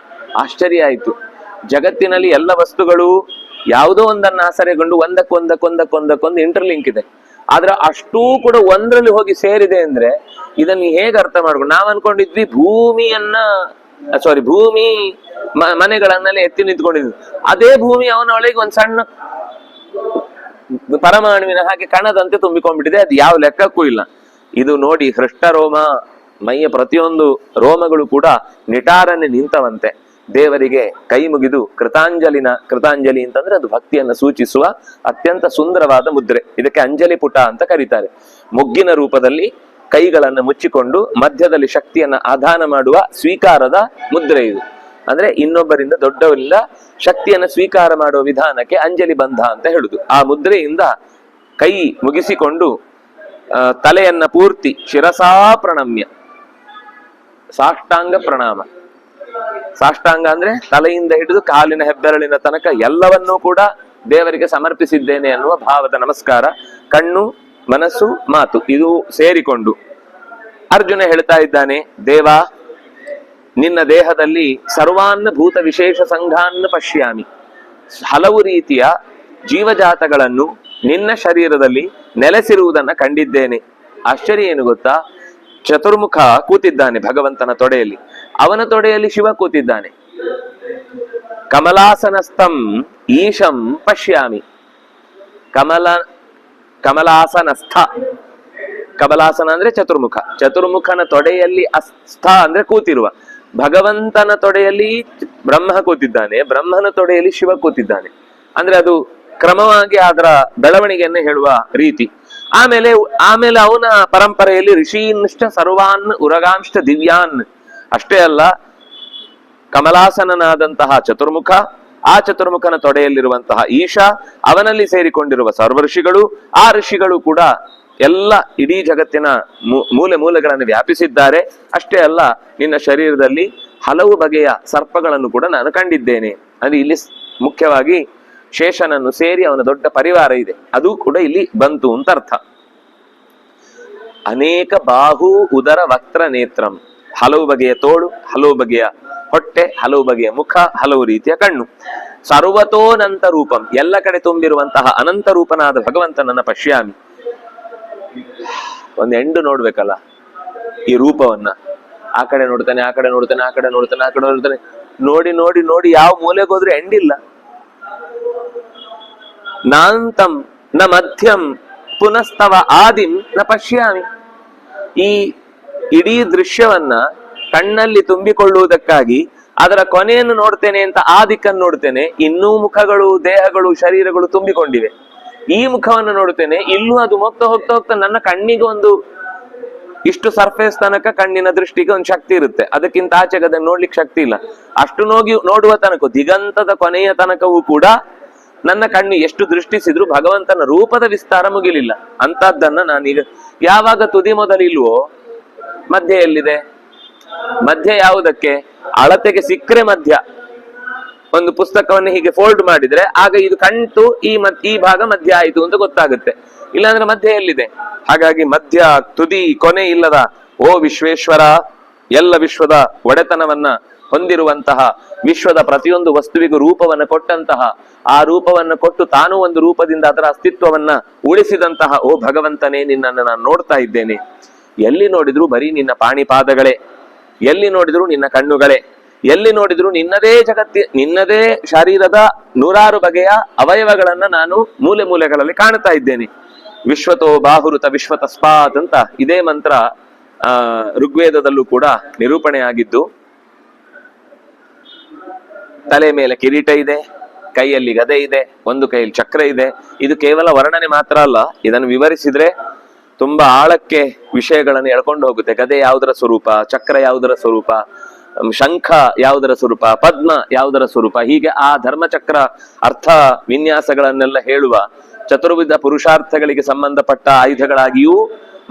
ಆಶ್ಚರ್ಯ ಆಯಿತು. ಜಗತ್ತಿನಲ್ಲಿ ಎಲ್ಲ ವಸ್ತುಗಳು ಯಾವುದೋ ಒಂದನ್ನು ಆಸರೆಗೊಂಡು ಒಂದಕ್ಕೊಂದಕ್ಕೊಂದಕ್ಕೊಂದಕ್ಕೊಂದು ಇಂಟರ್ಲಿಂಕ್ ಇದೆ. ಆದ್ರೆ ಅಷ್ಟೂ ಕೂಡ ಒಂದ್ರಲ್ಲಿ ಹೋಗಿ ಸೇರಿದೆ ಅಂದ್ರೆ ಇದನ್ನು ಹೇಗೆ ಅರ್ಥ ಮಾಡ್ಕೊಂಡು, ನಾವ್ ಅನ್ಕೊಂಡಿದ್ವಿ ಭೂಮಿ ಮನೆಗಳನ್ನೆಲ್ಲ ಎತ್ತಿ ನಿಂತ್ಕೊಂಡಿದ್ವಿ. ಅದೇ ಭೂಮಿ ಅವನೊಳಗೆ ಒಂದ್ ಸಣ್ಣ ಪರಮಾಣುವಿನ ಹಾಗೆ ಕಣದಂತೆ ತುಂಬಿಕೊಂಡ್ಬಿಟ್ಟಿದೆ. ಅದು ಯಾವ ಲೆಕ್ಕಕ್ಕೂ ಇಲ್ಲ. ಇದು ನೋಡಿ ಹೃಷ್ಟರೋಮ, ಮೈಯ ಪ್ರತಿಯೊಂದು ರೋಮಗಳು ಕೂಡ ನಿಟಾರನೆ ನಿಂತವಂತೆ. ದೇವರಿಗೆ ಕೈ ಮುಗಿದು ಕೃತಾಂಜಲಿ ಅಂತಂದ್ರೆ ಅದು ಭಕ್ತಿಯನ್ನು ಸೂಚಿಸುವ ಅತ್ಯಂತ ಸುಂದರವಾದ ಮುದ್ರೆ. ಇದಕ್ಕೆ ಅಂಜಲಿ ಪುಟ ಅಂತ ಕರೀತಾರೆ. ಮೊಗ್ಗಿನ ರೂಪದಲ್ಲಿ ಕೈಗಳನ್ನು ಮುಚ್ಚಿಕೊಂಡು ಮಧ್ಯದಲ್ಲಿ ಶಕ್ತಿಯನ್ನ ಆಧಾನ ಮಾಡುವ ಸ್ವೀಕಾರದ ಮುದ್ರೆ ಇದು. ಅಂದ್ರೆ ಇನ್ನೊಬ್ಬರಿಂದ ದೊಡ್ಡವರಿಂದ ಶಕ್ತಿಯನ್ನ ಸ್ವೀಕಾರ ಮಾಡುವ ವಿಧಾನಕ್ಕೆ ಅಂಜಲಿ ಬಂಧ ಅಂತ ಹೇಳುದು. ಆ ಮುದ್ರೆಯಿಂದ ಕೈ ಮುಗಿಸಿಕೊಂಡು ತಲೆಯನ್ನ ಪೂರ್ತಿ ಶಿರಸಾ ಪ್ರಣಮ್ಯ, ಸಾಷ್ಟಾಂಗ ಪ್ರಣಾಮ. ಸಾಷ್ಟಾಂಗ ಅಂದ್ರೆ ತಲೆಯಿಂದ ಹಿಡಿದು ಕಾಲಿನ ಹೆಬ್ಬೆರಳಿನ ತನಕ ಎಲ್ಲವನ್ನೂ ಕೂಡ ದೇವರಿಗೆ ಸಮರ್ಪಿಸಿದ್ದೇನೆ ಅನ್ನುವ ಭಾವದ ನಮಸ್ಕಾರ. ಕಣ್ಣು, ಮನಸ್ಸು, ಮಾತು ಇದು ಸೇರಿಕೊಂಡು ಅರ್ಜುನ ಹೇಳ್ತಾ ಇದ್ದಾನೆ, ದೇವ ನಿನ್ನ ದೇಹದಲ್ಲಿ ಸರ್ವಾನ್ನ ಭೂತ ವಿಶೇಷ ಸಂಘಾನ್ನ ಪಶ್ಯಾಮಿ, ಹಲವು ರೀತಿಯ ಜೀವಜಾತಗಳನ್ನು ನಿನ್ನ ಶರೀರದಲ್ಲಿ ನೆಲೆಸಿರುವುದನ್ನ ಕಂಡಿದ್ದೇನೆ. ಆಶ್ಚರ್ಯ ಏನು ಗೊತ್ತಾ, ಚತುರ್ಮುಖ ಕೂತಿದ್ದಾನೆ ಭಗವಂತನ ತೊಡೆಯಲ್ಲಿ, ಅವನ ತೊಡೆಯಲ್ಲಿ ಶಿವ ಕೂತಿದ್ದಾನೆ. ಕಮಲಾಸನಸ್ಥಂ ಈಶಂ ಪಶ್ಯಾಮಿ. ಕಮಲಾಸನಸ್ಥ, ಕಮಲಾಸನ ಅಂದ್ರೆ ಚತುರ್ಮುಖ, ಚತುರ್ಮುಖನ ತೊಡೆಯಲ್ಲಿ ಅಸ್ಥ ಅಂದ್ರೆ ಕೂತಿರುವ. ಭಗವಂತನ ತೊಡೆಯಲ್ಲಿ ಬ್ರಹ್ಮ ಕೂತಿದ್ದಾನೆ, ಬ್ರಹ್ಮನ ತೊಡೆಯಲ್ಲಿ ಶಿವ ಕೂತಿದ್ದಾನೆ. ಅಂದ್ರೆ ಅದು ಕ್ರಮವಾಗಿ ಅದರ ಬೆಳವಣಿಗೆಯನ್ನು ಹೇಳುವ ರೀತಿ. ಆಮೇಲೆ ಅವನ ಪರಂಪರೆಯಲ್ಲಿ ಋಷೀನ್ಷ್ಟ ಸರ್ವಾನ್ ಉರಗಾಂಷ್ಟ ದಿವ್ಯಾನ್. ಅಷ್ಟೇ ಅಲ್ಲ, ಕಮಲಾಸನನಾದಂತಹ ಚತುರ್ಮುಖ, ಆ ಚತುರ್ಮುಖನ ತೊಡೆಯಲ್ಲಿರುವಂತಹ ಈಶಾ, ಅವನಲ್ಲಿ ಸೇರಿಕೊಂಡಿರುವ ಸರ್ವ ಋಷಿಗಳು, ಆ ಋಷಿಗಳು ಕೂಡ ಎಲ್ಲ ಇಡೀ ಜಗತ್ತಿನ ಮೂಲೆ ಮೂಲೆಗಳನ್ನು ವ್ಯಾಪಿಸಿದ್ದಾರೆ. ಅಷ್ಟೇ ಅಲ್ಲ, ನಿನ್ನ ಶರೀರದಲ್ಲಿ ಹಲವು ಬಗೆಯ ಸರ್ಪಗಳನ್ನು ಕೂಡ ನಾನು ಕಂಡಿದ್ದೇನೆ. ಅಂದ್ರೆ ಇಲ್ಲಿ ಮುಖ್ಯವಾಗಿ ಶೇಷನನ್ನು ಸೇರಿ ಅವನ ದೊಡ್ಡ ಪರಿವಾರ ಇದೆ, ಅದು ಕೂಡ ಇಲ್ಲಿ ಬಂತು ಅಂತ ಅರ್ಥ. ಅನೇಕ ಬಾಹು ಉದರ ವಕ್ರ ನೇತ್ರಂ, ಹಲವು ಬಗೆಯ ತೋಳು, ಹಲವು ಬಗೆಯ ಹೊಟ್ಟೆ, ಹಲವು ಬಗೆಯ ಮುಖ, ಹಲವು ರೀತಿಯ ಕಣ್ಣು. ಸರ್ವತೋನಂತ ರೂಪಂ, ಎಲ್ಲ ಕಡೆ ತುಂಬಿರುವಂತಹ ಅನಂತ ರೂಪನಾದ ಭಗವಂತನನ್ನ ಪಶ್ಯಾಮಿ. ಒಂದು ಎಂಡು ನೋಡ್ಬೇಕಲ್ಲ ಈ ರೂಪವನ್ನ, ಆ ಕಡೆ ನೋಡ್ತಾನೆ, ಆ ಕಡೆ ನೋಡ್ತಾನೆ, ಆ ಕಡೆ ನೋಡ್ತಾನೆ, ಆ ಕಡೆ ನೋಡ್ತಾನೆ, ನೋಡಿ ನೋಡಿ ನೋಡಿ ಯಾವ ಮೂಲೆಗೆ ಹೋದ್ರೆ ಎಂಡಿಲ್ಲ. ನಾಂತಂ ನ ಮಧ್ಯಂ ಪುನಸ್ತವ ಆದಿಂ ನ ಪಶ್ಯಾಮಿ. ಈ ಇಡೀ ದೃಶ್ಯವನ್ನ ಕಣ್ಣಲ್ಲಿ ತುಂಬಿಕೊಳ್ಳುವುದಕ್ಕಾಗಿ ಅದರ ಕೊನೆಯನ್ನು ನೋಡ್ತೇನೆ ಅಂತ ಆ ದಿಕ್ಕನ್ನು ನೋಡ್ತೇನೆ. ಇನ್ನೂ ಮುಖಗಳು, ದೇಹಗಳು, ಶರೀರಗಳು ತುಂಬಿಕೊಂಡಿವೆ. ಈ ಮುಖವನ್ನು ನೋಡುತ್ತೇನೆ, ಇಲ್ಲೂ ಅದು ಹೋಗ್ತಾ ಹೋಗ್ತಾ ಹೋಗ್ತಾ ನನ್ನ ಕಣ್ಣಿಗೆ ಒಂದು ಇಷ್ಟು ಸರ್ಫೇಸ್ ತನಕ ಕಣ್ಣಿನ ದೃಷ್ಟಿಗೆ ಒಂದು ಶಕ್ತಿ ಇರುತ್ತೆ, ಅದಕ್ಕಿಂತ ಆಚೆಗೆ ಅದನ್ನು ನೋಡ್ಲಿಕ್ಕೆ ಶಕ್ತಿ ಇಲ್ಲ. ಅಷ್ಟು ನೋಡುವ ತನಕ, ದಿಗಂತದ ಕೊನೆಯ ತನಕವೂ ಕೂಡ ನನ್ನ ಕಣ್ಣು ಎಷ್ಟು ದೃಷ್ಟಿಸಿದ್ರು ಭಗವಂತನ ರೂಪದ ವಿಸ್ತಾರ ಮುಗಿಲಿಲ್ಲ. ಅಂತದ್ದನ್ನ ನಾನೀಗ ಯಾವಾಗ ತುದಿ ಮೊದಲಿಲ್ವೋ ಮಧ್ಯ ಎಲ್ಲಿದೆ? ಮಧ್ಯ ಯಾವುದಕ್ಕೆ? ಅಳತೆಗೆ ಸಿಕ್ಕರೆ ಮಧ್ಯ. ಒಂದು ಪುಸ್ತಕವನ್ನು ಹೀಗೆ ಫೋಲ್ಡ್ ಮಾಡಿದ್ರೆ ಆಗ ಇದು ಕಂಟು ಈ ಭಾಗ ಮಧ್ಯ ಆಯಿತು ಅಂತ ಗೊತ್ತಾಗುತ್ತೆ. ಇಲ್ಲಾಂದ್ರೆ ಮಧ್ಯ ಎಲ್ಲಿದೆ? ಹಾಗಾಗಿ ಮಧ್ಯ, ತುದಿ, ಕೊನೆ ಇಲ್ಲದ ಓ ವಿಶ್ವೇಶ್ವರ, ಎಲ್ಲ ವಿಶ್ವದ ಒಡೆತನವನ್ನ ಹೊಂದಿರುವಂತಹ, ವಿಶ್ವದ ಪ್ರತಿಯೊಂದು ವಸ್ತುವಿಗೂ ರೂಪವನ್ನು ಕೊಟ್ಟಂತಹ, ಆ ರೂಪವನ್ನು ಕೊಟ್ಟು ತಾನು ಒಂದು ರೂಪದಿಂದ ಅದರ ಅಸ್ತಿತ್ವವನ್ನ ಉಳಿಸಿದಂತಹ ಓ ಭಗವಂತನೇ, ನಿನ್ನನ್ನು ನಾನು ನೋಡ್ತಾ ಇದ್ದೇನೆ. ಎಲ್ಲಿ ನೋಡಿದ್ರು ಬರೀ ನಿನ್ನ ಪಾಣಿಪಾದಗಳೇ, ಎಲ್ಲಿ ನೋಡಿದ್ರು ನಿನ್ನ ಕಣ್ಣುಗಳೇ, ಎಲ್ಲಿ ನೋಡಿದ್ರು ನಿನ್ನದೇ ಶರೀರದ ನೂರಾರು ಬಗೆಯ ಅವಯವಗಳನ್ನ ನಾನು ಮೂಲೆ ಮೂಲೆಗಳಲ್ಲಿ ಕಾಣ್ತಾ ಇದ್ದೇನೆ. ವಿಶ್ವತೋ ಬಾಹುರುತ ವಿಶ್ವತಸ್ಪಾತ್ ಅಂತ ಇದೇ ಮಂತ್ರ ಋಗ್ವೇದದಲ್ಲೂ ಕೂಡ ನಿರೂಪಣೆ ಆಗಿದ್ದು. ತಲೆ ಮೇಲೆ ಕಿರೀಟ ಇದೆ, ಕೈಯಲ್ಲಿ ಗದೆ ಇದೆ, ಒಂದು ಕೈಯಲ್ಲಿ ಚಕ್ರ ಇದೆ. ಇದು ಕೇವಲ ವರ್ಣನೆ ಮಾತ್ರ ಅಲ್ಲ, ಇದನ್ನು ವಿವರಿಸಿದ್ರೆ ತುಂಬಾ ಆಳಕ್ಕೆ ವಿಷಯಗಳನ್ನು ಎಳ್ಕೊಂಡು ಹೋಗುತ್ತೆ. ಗದೆ ಯಾವುದರ ಸ್ವರೂಪ, ಚಕ್ರ ಯಾವುದರ ಸ್ವರೂಪ, ಶಂಖ ಯಾವುದರ ಸ್ವರೂಪ, ಪದ್ಮ ಯಾವುದರ ಸ್ವರೂಪ, ಹೀಗೆ ಆ ಧರ್ಮಚಕ್ರ ಅರ್ಥ ವಿನ್ಯಾಸಗಳನ್ನೆಲ್ಲ ಹೇಳುವ ಚತುರ್ವಿಧ ಪುರುಷಾರ್ಥಗಳಿಗೆ ಸಂಬಂಧಪಟ್ಟ ಆಯುಧಗಳಾಗಿಯೂ,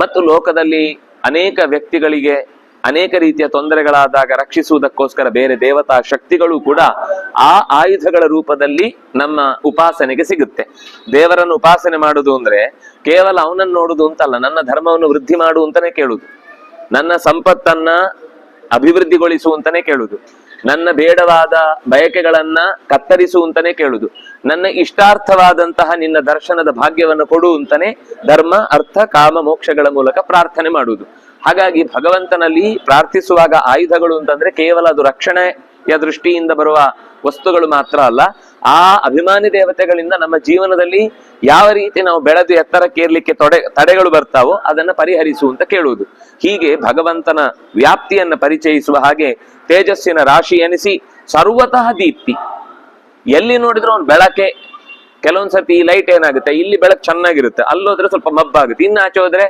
ಮತ್ತು ಲೋಕದಲ್ಲಿ ಅನೇಕ ವ್ಯಕ್ತಿಗಳಿಗೆ ಅನೇಕ ರೀತಿಯ ತೊಂದರೆಗಳಾದಾಗ ರಕ್ಷಿಸುವುದಕ್ಕೋಸ್ಕರ ಬೇರೆ ದೇವತಾ ಶಕ್ತಿಗಳು ಕೂಡ ಆ ಆಯುಧಗಳ ರೂಪದಲ್ಲಿ ನಮ್ಮ ಉಪಾಸನೆಗೆ ಸಿಗುತ್ತೆ. ದೇವರನ್ನು ಉಪಾಸನೆ ಮಾಡುವುದು ಅಂದ್ರೆ ಕೇವಲ ಅವನನ್ನು ನೋಡುದು ಅಂತಲ್ಲ, ನನ್ನ ಧರ್ಮವನ್ನು ವೃದ್ಧಿ ಮಾಡು ಅಂತಾನೆ ಕೇಳುದು, ನನ್ನ ಸಂಪತ್ತನ್ನ ಅಭಿವೃದ್ಧಿಗೊಳಿಸುವಂತಾನೆ ಕೇಳುದು, ನನ್ನ ಬೇಡವಾದ ಬಯಕೆಗಳನ್ನ ಕತ್ತರಿಸುವಂತಾನೆ ಕೇಳುದು, ನನ್ನ ಇಷ್ಟಾರ್ಥವಾದಂತಹ ನಿನ್ನ ದರ್ಶನದ ಭಾಗ್ಯವನ್ನು ಕೊಡು ಅಂತಾನೆ ಧರ್ಮ, ಅರ್ಥ, ಕಾಮ, ಮೋಕ್ಷಗಳ ಮೂಲಕ ಪ್ರಾರ್ಥನೆ ಮಾಡುವುದು. ಹಾಗಾಗಿ ಭಗವಂತನಲ್ಲಿ ಪ್ರಾರ್ಥಿಸುವಾಗ ಆಯುಧಗಳು ಅಂತಂದ್ರೆ ಕೇವಲ ಅದು ರಕ್ಷಣೆಯ ದೃಷ್ಟಿಯಿಂದ ಬರುವ ವಸ್ತುಗಳು ಮಾತ್ರ ಅಲ್ಲ, ಆ ಅಭಿಮಾನಿ ದೇವತೆಗಳಿಂದ ನಮ್ಮ ಜೀವನದಲ್ಲಿ ಯಾವ ರೀತಿ ನಾವು ಬೆಳೆದು ಎತ್ತರಕ್ಕೇರ್ಲಿಕ್ಕೆ ತಡೆಗಳು ಬರ್ತಾವೋ ಅದನ್ನ ಪರಿಹರಿಸು ಅಂತ ಕೇಳುವುದು. ಹೀಗೆ ಭಗವಂತನ ವ್ಯಾಪ್ತಿಯನ್ನ ಪರಿಚಯಿಸುವ ಹಾಗೆ ತೇಜಸ್ಸಿನ ರಾಶಿ ಎನಿಸಿ ಸರ್ವತಃ ದೀಪ್ತಿ. ಎಲ್ಲಿ ನೋಡಿದ್ರು ಅವ್ನು ಬೆಳಕೆ. ಕೆಲವೊಂದ್ಸತಿ ಈ ಲೈಟ್ ಏನಾಗುತ್ತೆ, ಇಲ್ಲಿ ಬೆಳಕು ಚೆನ್ನಾಗಿರುತ್ತೆ, ಅಲ್ಲೋದ್ರೆ ಸ್ವಲ್ಪ ಮಬ್ಬಾಗುತ್ತೆ, ಇನ್ನು ಆಚೆ ಹೋದ್ರೆ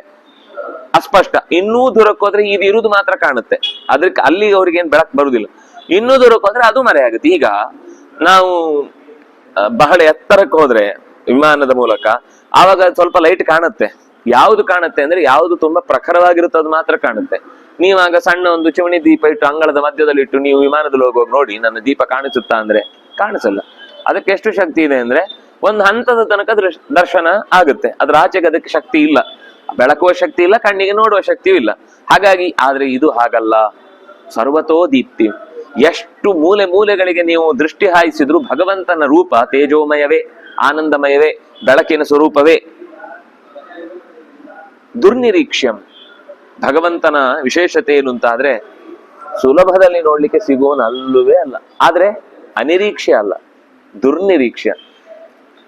ಅಸ್ಪಷ್ಟ, ಇನ್ನೂ ದೂರಕ್ಕೆ ಹೋದ್ರೆ ಇದು ಇರುವುದು ಮಾತ್ರ ಕಾಣುತ್ತೆ, ಅದಕ್ಕೆ ಅಲ್ಲಿ ಅವ್ರಿಗೆ ಏನ್ ಬೆಳಕು ಬರುದಿಲ್ಲ. ಇನ್ನೂ ದೂರಕ್ಕೆ ಹೋದ್ರೆ ಅದು ಮರೆ ಆಗುತ್ತೆ. ಈಗ ನಾವು ಬಹಳ ಎತ್ತರಕ್ಕೆ ಹೋದ್ರೆ ವಿಮಾನದ ಮೂಲಕ ಆವಾಗ ಸ್ವಲ್ಪ ಲೈಟ್ ಕಾಣುತ್ತೆ. ಯಾವುದು ಕಾಣುತ್ತೆ ಅಂದ್ರೆ ಯಾವುದು ತುಂಬಾ ಪ್ರಖರವಾಗಿರುತ್ತೆ ಅದು ಮಾತ್ರ ಕಾಣುತ್ತೆ. ನೀವಾಗ ಸಣ್ಣ ಒಂದು ಚಿಮಣಿ ದೀಪ ಇಟ್ಟು ಅಂಗಳದ ಮಧ್ಯದಲ್ಲಿ ಇಟ್ಟು ನೀವು ವಿಮಾನದಲ್ಲಿ ಹೋಗುವಾಗ ನೋಡಿ ನನ್ನ ದೀಪ ಕಾಣಿಸುತ್ತಾ ಅಂದ್ರೆ ಕಾಣಿಸಲ್ಲ. ಅದಕ್ಕೆ ಎಷ್ಟು ಶಕ್ತಿ ಇದೆ ಅಂದ್ರೆ ಒಂದು ಹಂತದ ತನಕ ದರ್ಶನ ಆಗುತ್ತೆ. ಅದ್ರ ಆಚೆಗೆ ಅದಕ್ಕೆ ಶಕ್ತಿ ಇಲ್ಲ, ಬೆಳಕುವ ಶಕ್ತಿ ಇಲ್ಲ, ಕಣ್ಣಿಗೆ ನೋಡುವ ಶಕ್ತಿಯೂ ಇಲ್ಲ. ಹಾಗಾಗಿ ಆದ್ರೆ ಇದು ಹಾಗಲ್ಲ, ಸರ್ವತೋ ದೀಪ್ತಿ. ಎಷ್ಟು ಮೂಲೆ ಮೂಲೆಗಳಿಗೆ ನೀವು ದೃಷ್ಟಿ ಹಾಯಿಸಿದ್ರು ಭಗವಂತನ ರೂಪ ತೇಜೋಮಯವೇ, ಆನಂದಮಯವೇ, ಬೆಳಕಿನ ಸ್ವರೂಪವೇ. ದುರ್ನಿರೀಕ್ಷ್ಯಂ, ಭಗವಂತನ ವಿಶೇಷತೆ ಏನು ಅಂತಾದ್ರೆ ಸುಲಭದಲ್ಲಿ ನೋಡ್ಲಿಕ್ಕೆ ಸಿಗೋನು ಅಲ್ಲವೇ ಅಲ್ಲ, ಆದ್ರೆ ಅನಿರೀಕ್ಷ್ಯ ಅಲ್ಲ, ದುರ್ನಿರೀಕ್ಷ್ಯ.